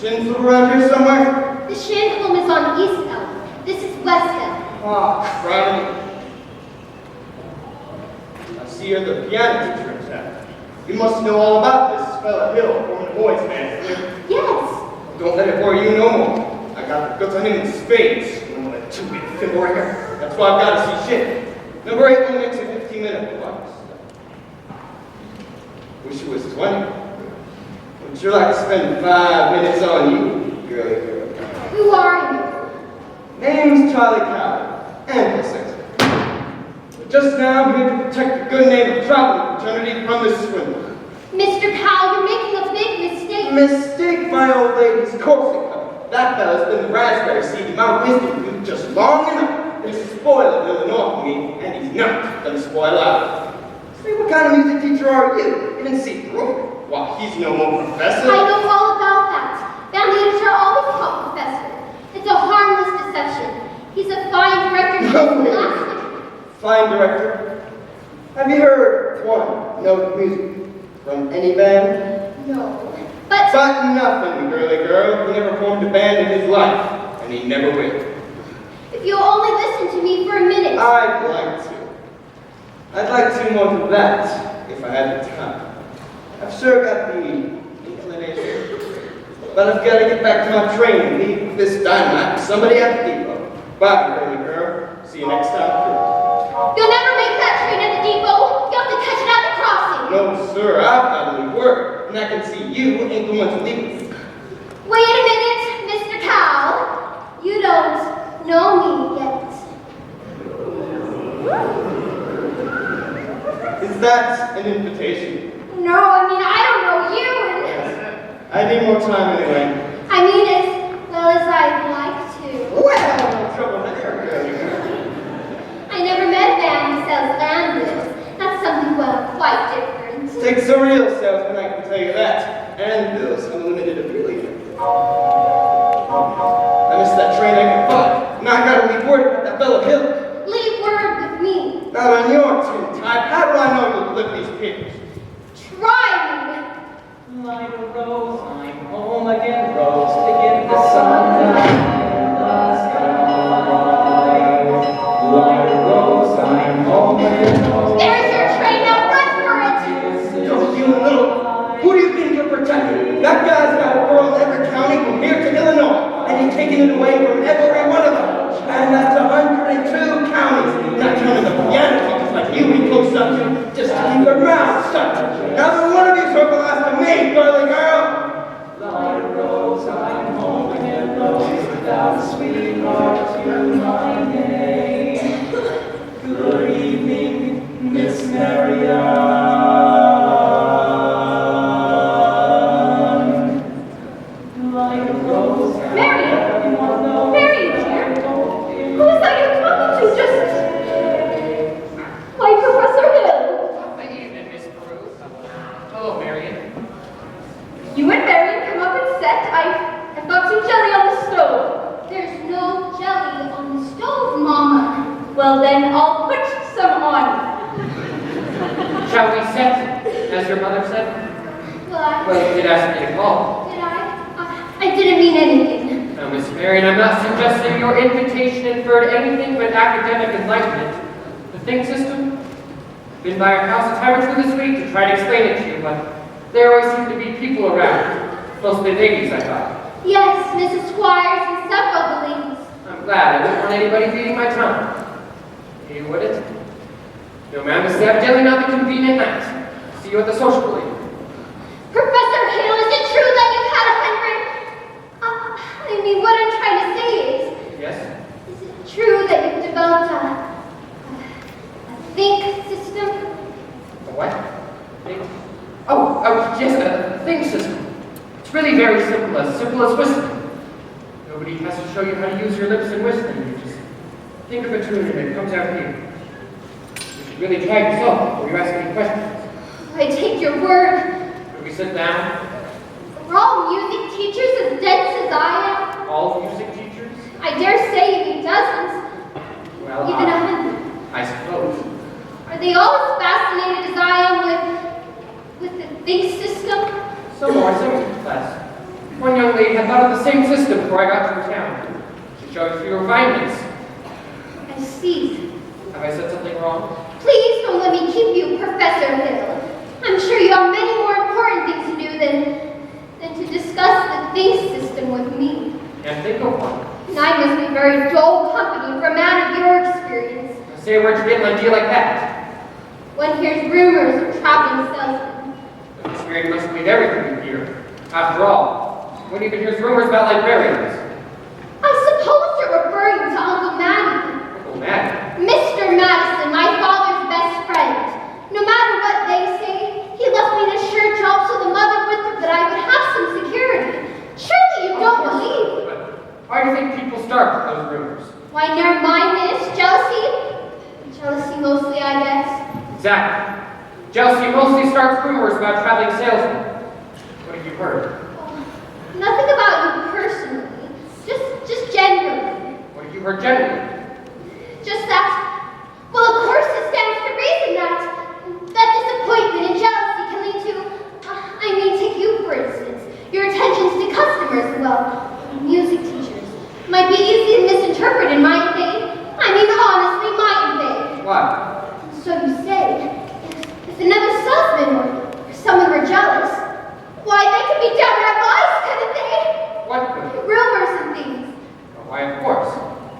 Shin's around here somewhere? The Shin home is on East Elm. This is West Elm. Ah, crap. I see you're the piano teacher in town. You must know all about this fella Hill, forming the boys' band. Yes. Don't let it worry you no more. I got the goods on him in spades. I'm gonna two-bit thimble ringer. That's why I've got to see shit. Number 8 only makes a 15-minute watch. Wish it was 20. Would you like to spend 5 minutes on you, girly girl? Who are you? Name's Charlie Cow, and Professor. But just now I'm here to protect the good name of traveling fraternity from this swindler. Mr. Powell, you're making a big mistake. Mistake, my old lady's Corsica. That fella's been the raspberry seed in my wisdom tooth just long enough to spoil Illinois for me, and he's not gonna spoil out. Say, what kind of music teacher are you? You didn't see through. Why, he's no more professor. I know all about that. Band leaders are always called professor. It's a harmless deception. He's a fine director. Fine director. Have you heard one note of music from any band? No. But nothing, girly girl. He never formed a band in his life, and he never will. If you'll only listen to me for a minute. I'd like to. I'd like to more than that, if I had the time. I've sure got the inclination. But I've got to get back to my train and leave this dynamite to somebody at the depot. Bye, girly girl. See you next time through. You'll never make that train at the depot. You'll have to catch it at the crossing. No, sir. I've got to leave work, and I can see you ain't the one to leave me. Wait a minute, Mr. Cowell. You don't know me yet. Is that an invitation? No, I mean, I don't know you, and... I need more time anyway. I mean, as well as I'd like to. Well, no trouble there, girly girl. I never met a man who sells anvils. That's something, well, quite different. Takes a real salesman, I can tell you that. Anvils, unlimited ability. I missed that train I can buy. Now I gotta leave word about that fellow Hill. Leave word with me. Not on your tin type. How do I know you'll flip these papers? Try me. Light a rose, I'm home again, rose to get the sunlight in the sky. Light a rose, I'm home again, rose. There's your train, now run for it. Don't you little... Who do you think you're protecting? That guy's got a girl in every county from here to Illinois, and he's taking it away from every one of them. And that's 102 counties, not counting the piano teachers like you he close up to, just to keep their mouths shut. Now one of you circle after me, girly girl. Light a rose, I'm home again, rose, without a sweetheart to my name. Good evening, Miss Marianne. Light a rose, Marian! Marian, dear! Who is that you're talking to just... Why, Professor Hill! Good evening, Miss Peru. Hello, Marian. You and Marian come up and set. I've got some jelly on the stove. There's no jelly on the stove, Mama. Well, then I'll put some on. Shall we set, as your mother said? Well, you did ask me to call. Did I? I didn't mean anything. Now, Miss Marian, I'm not suggesting your invitation inferred anything but academic enlightenment. The think system? Been by our house a time or two this week to try to explain it to you, but there always seem to be people around. Mostly ladies, I thought. Yes, Mrs. Squires and several ladies. I'm glad. I wouldn't want anybody reading my tongue. You wouldn't? No, ma'am, this is evidently not the convenient night. See you at the social league. Professor Hill, is it true that you've had 100... I mean, what I'm trying to say is... Yes? Is it true that you've developed a think system? A what? Think? Oh, yes, a think system. It's really very simple as whistling. Nobody has to show you how to use your lips in whistling. You just think of a tune and it comes out here. You should really try yourself before you ask any questions. I take your word. Could we sit down? We're all music teachers as dense as I am. All music teachers? I dare say you need dozens. Well, Even 100. I suppose. Are they all as fascinated as I am with the think system? Some more, some class. One young lady had thought of the same system before I got to town. She showed a few refinements. I see. Have I said something wrong? Please don't let me keep you, Professor Hill. I'm sure you have many more important things to do than to discuss the think system with me. Can't think of one. And I must be very dull company for a man of your experience. Say, where'd you get an idea like that? One hears rumors of traveling salesmen. The experience must mean everything you hear. After all, one even hears rumors about librarians. I suppose you're referring to Uncle Matty. Uncle Matty? Mr. Madison, my father's best friend. No matter what they say, he left me an assured job so the mother would think that I would have some security. Surely you don't believe. But why do you think people start with those rumors? Why, never mind this. Jealousy? Jealousy mostly, I guess. Exactly. Jealousy mostly starts rumors about traveling salesmen. What have you heard? Nothing about you personally. Just generally. What have you heard generally? Just that, well, of course it stands to reason that disappointment and jealousy can lead to, take you for instance. Your attentions to customers, well, music teachers, might be easily misinterpreted, might they? Honestly, might they? What? So you say, if another salesman or someone were jealous, why, they could be downright lies, couldn't they? What could? Rumors and things. Why, of course.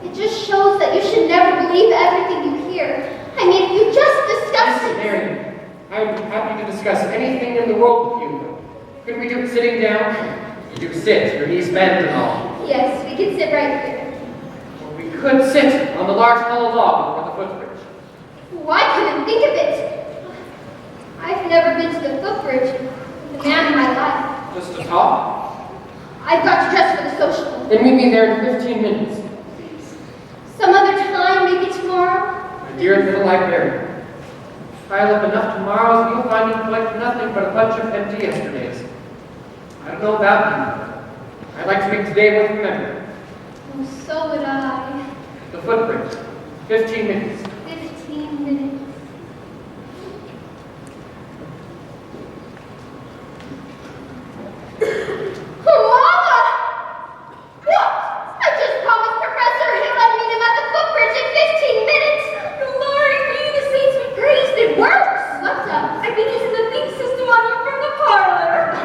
It just shows that you should never believe everything you hear. If you just discuss Listen, it. Mary, I would be happy to discuss anything in the world with you. Could we do it sitting down? You sit, your knees bend and all. Yes, we can sit right here. Or we could sit on the large hollow log before the footbridge. Oh, I couldn't think of it. I've never been to the footbridge with a man in my life. Just to talk? I've got to dress for the social. Then meet me there in 15 minutes. Some other time, maybe tomorrow. My dear little librarian. Pile up enough tomorrows, you'll find you collect nothing but a bunch of empty yesterdays. I don't know about you. I'd like to make today worth remembering. Oh, so would I. The footbridge. 15 minutes. 15 minutes. Oh, Mama! What? I just promised Professor Hill I'd meet him at the footbridge in 15 minutes. Lord, me, the saints be praised, it works. What's up? I've been using the think system on you from the parlor.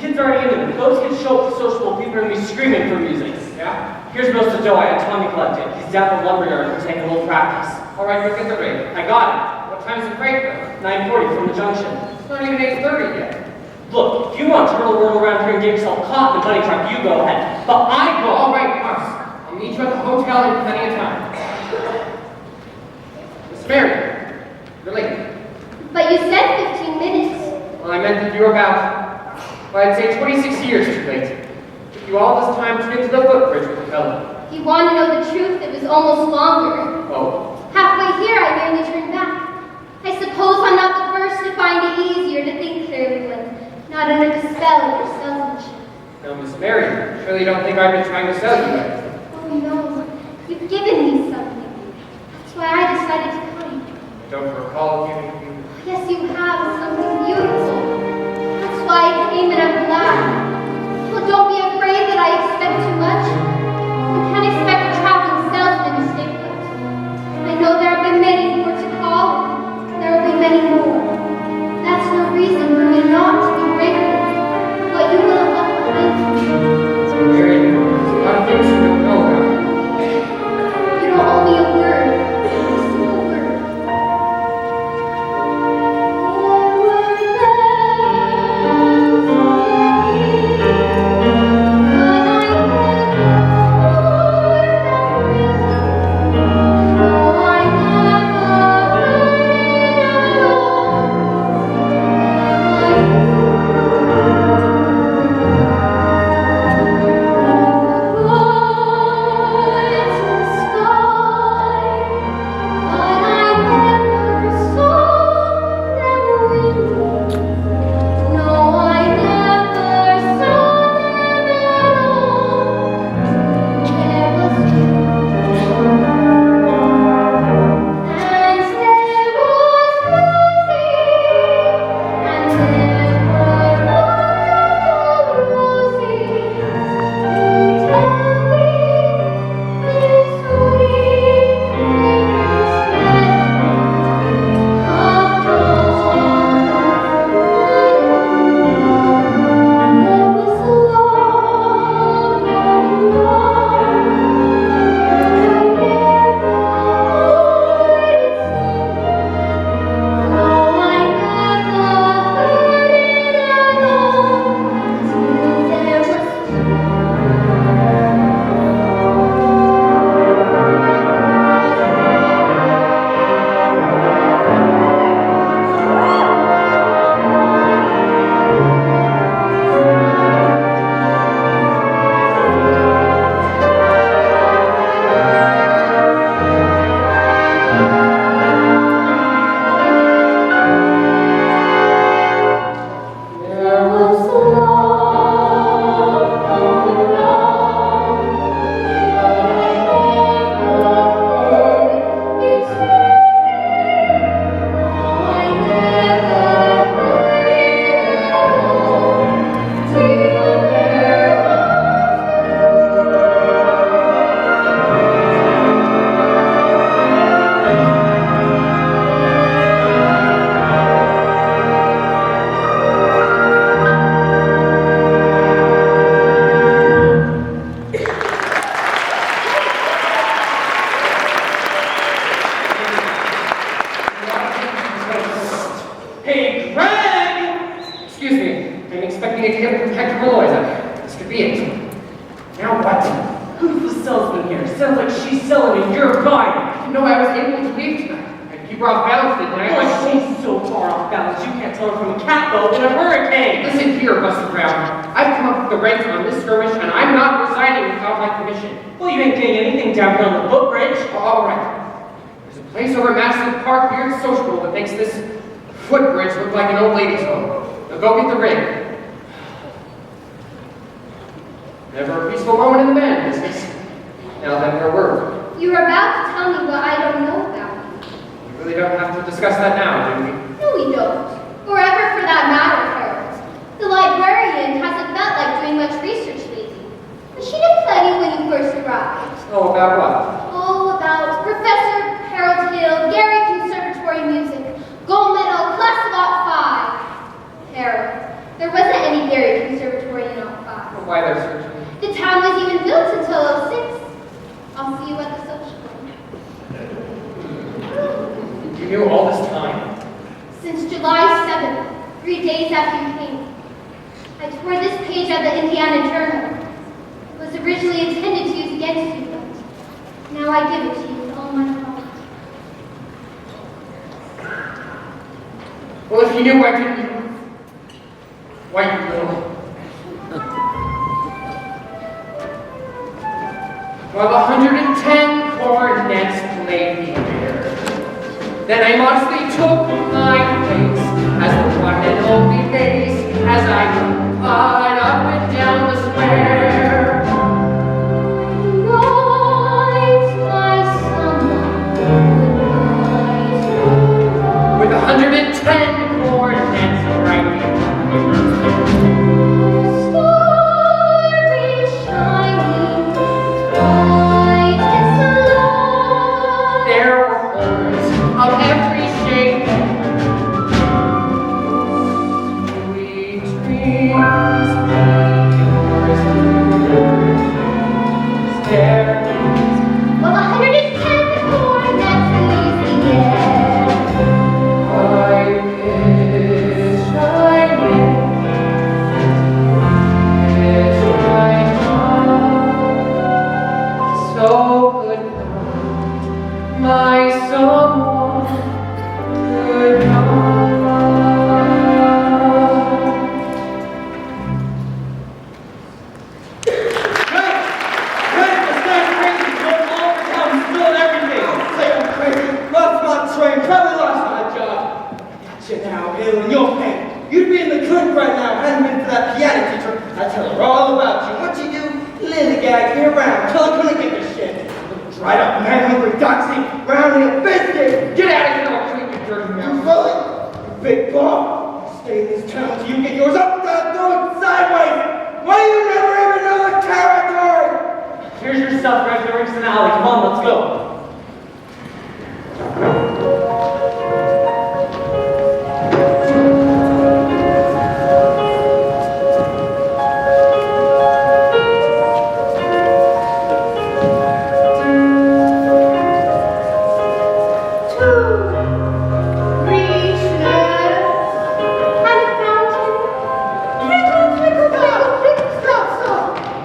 kids already into it. Those kids show up for social, people are going to be screaming for music. Yeah? Here's most of Joe. I had Tommy collected. He's down at the lumberyard for taking a little practice. All right, look at the rate. I got it. What time's the break, though? 9:40 from the junction. It's not even 8:30 yet. Look, if you want to turtle whirl around here and get yourself caught in the bunny trap, you go ahead. But I go. All right, Mars. I'll meet you at the hotel in plenty of time. Miss Mary, you're late. But you said 15 minutes. Well, I meant that you were about, well, I'd say 26 years too late. It took you all this time to get to the footbridge with the fellow. If you want to know the truth, it was almost longer. Oh? Halfway here, I nearly turned back. I suppose I'm not the first to find it easier to think clearly when not under the spell of your salesmanship. Now, Miss Mary, surely you don't think I've been trying to sell you anything. Oh no, you've given me something. That's why I decided to come. I don't recall giving you. Yes, you have something beautiful. That's why I came and I'm glad. Well, don't be afraid that I expect too much. You can't expect a traveling salesman to stay put. I know there have been many who are to call, and there will be many more. That's no reason for me not to be grateful for what you will have left behind you. Mary, there's a lot of things you don't know about me. You don't owe me a word, a single word. The librarian hasn't felt like doing much research lately, but she did plenty when you first arrived. Oh, about what? Oh, about Professor Harold Hill, Gary Conservatory Music, Gold Medal, Class Lot 5. Harold, there wasn't any Gary Conservatory in Lot 5. Well, why they're searching? The town was even built until 06. I'll see you at the social club. You knew all this time? Since July 7th, 3 days after you came. I tore this page out of the Indiana Journal. It was originally intended to use against you, but now I give it to you with all my heart. Well, if you knew, why didn't you? Why you know? While 110 cornets played me there, Then I modestly took my place as the one and only face as I moved up and down the square. Night, my summer, With 110 cornets right star is shining bright and slow. there were horns of every shape. Sweet dreams, stairways, Well, 110 cornets leaves the air. I wish I so good night, my someone, good You'd be in the clinic right now, hadn't been for that piano teacher. I tell her all about you. What you do? Lillygag me around till I couldn't get this shit. Dried up man, hungry doxy, rounding a biscuit. Get out of here, I'll treat you dirty You mouth. bully, you big ball. Stay in this town till you get yours up, down, through it sideways. Why you never even know the territory? Here's your stuff right there, Rickson Alley. Come on, let's go.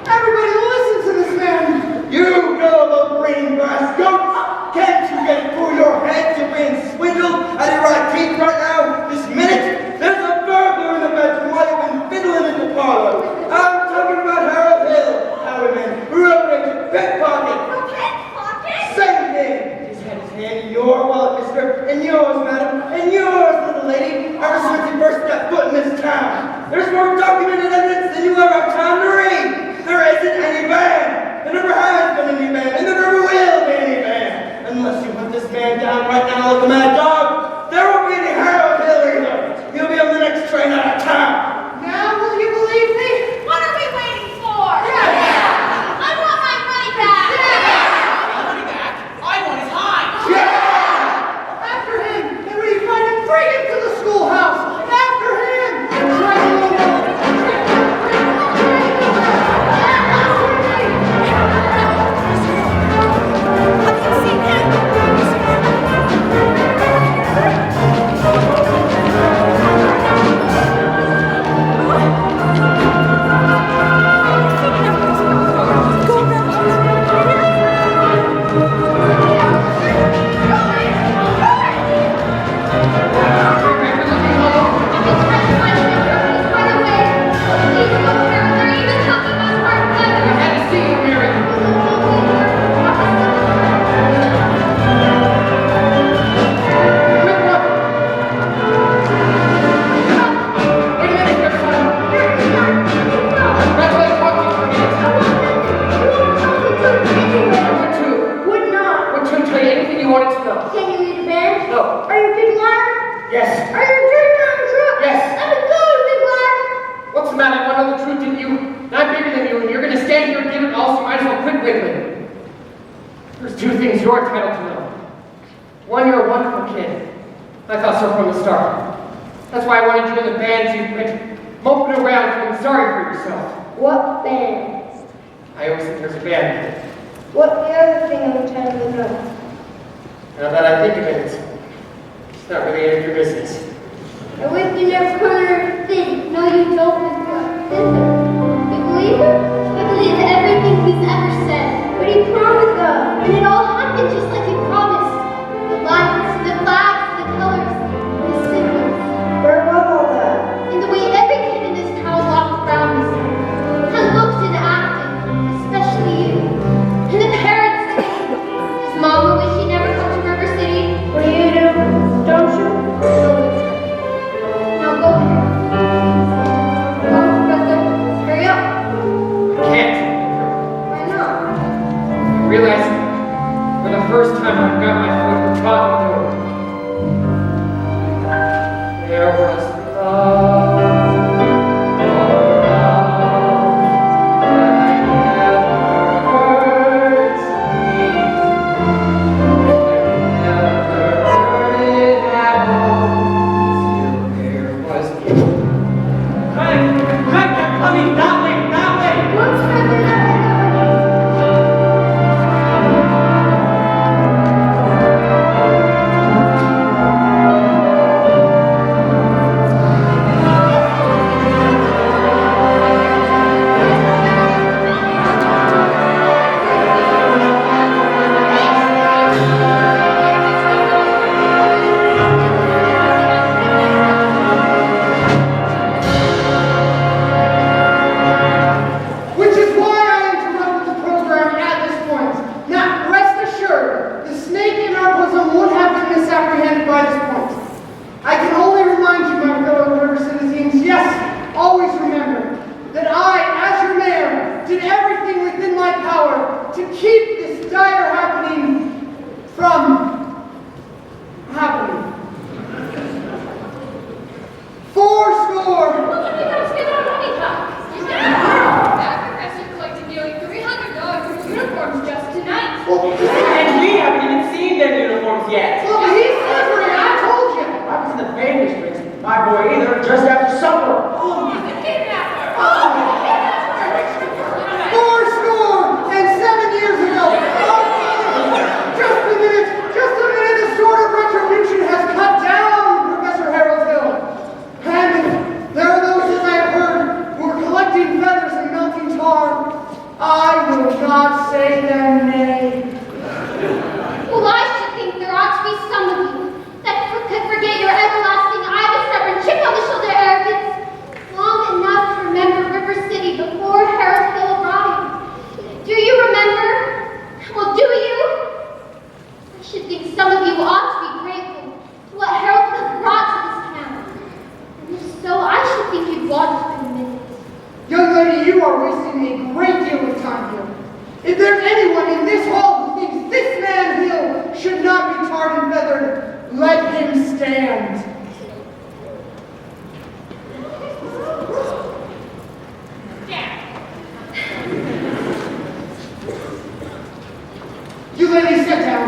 Everybody listen to this man. You gullible green grass goats! Can't you get it through your heads you're being swindled out of your right teeth right now, this minute? There's a burglar in the bedroom while you've been fiddling in the parlor. I'm talking about Harold Hill, Harriman, road agent, pickpocket. Same thing. His head is hand in your wallet, mister, and yours, madam, and yours, little lady, ever since you first stepped foot in this town. There's more documented evidence than you ever have time to read. There isn't any band. There never has been any band, and there never will be any band. Unless you hunt this man down right now like a mad dog, there won't be any Harold Hill either. He'll be on the next train out of town. Now will you believe me? What are we waiting for? Yeah. I want my money back. Money back? I want his hide. Yeah! After him, and when you find him, bring him to the schoolhouse. After him. Try to go you're entitled to know. One, you're a wonderful kid. I thought so from the start. That's why I wanted you in the bands you quit moping around feeling sorry for yourself. What band? I always think there's a band. What the other thing I'm entitled to know? Now that I think of it, it's not really any of your business. I wish you never heard thing. No, you don't, Mr. You believe him? I believe everything he's ever said. But he promised us, and it all happened just like he promised. The lights, the flags, the colors, the symbols. Where was all that? In the way every kid in this town walked around this has looked and acted, especially you. And the parents too. His mama wished she'd never come to River City. What do you do? taught me the word. There was love all around, but I never heard singing. I never heard it at home, till there was Craig, they're coming that way, that way! What's happening? Which is why I interrupted the program at this point. Now, rest assured, the snake in our bosom would have been misapprehended by this point. I can only remind you, my fellow river citizens, yes, always remember, that I, as your mayor, did everything within my power to keep this dire happening from happening. Fourscore! Look at me, guys, get out of money talk. That professor collected nearly $300 for uniforms just tonight. And we haven't even seen their uniforms yet. Well, he's slippery, I told you. I was in the pay district with my boy either, just after supper. Oh, he's a kidnapper. Fourscore and 7 years ago. Just a minute, the sword of retribution has cut down Professor Harold Hill. And there are those, as I have heard, who are collecting feathers and melting tar. I will not say them nay. Well, I should think there ought to be some of you that could forget your everlasting eye of stubborn chip on the shoulder arrogance long enough to remember River City before Harold Hill arrived. Do you remember? Well, do you? I should think some of you ought to be grateful to what Harold Hill brought to this town. And if so, I should think you'd want to admit it. Young lady, you are wasting a great deal of time here. If there's anyone in this hall who thinks this man Hill should not be tarred and feathered, let him stand. You ladies sit down.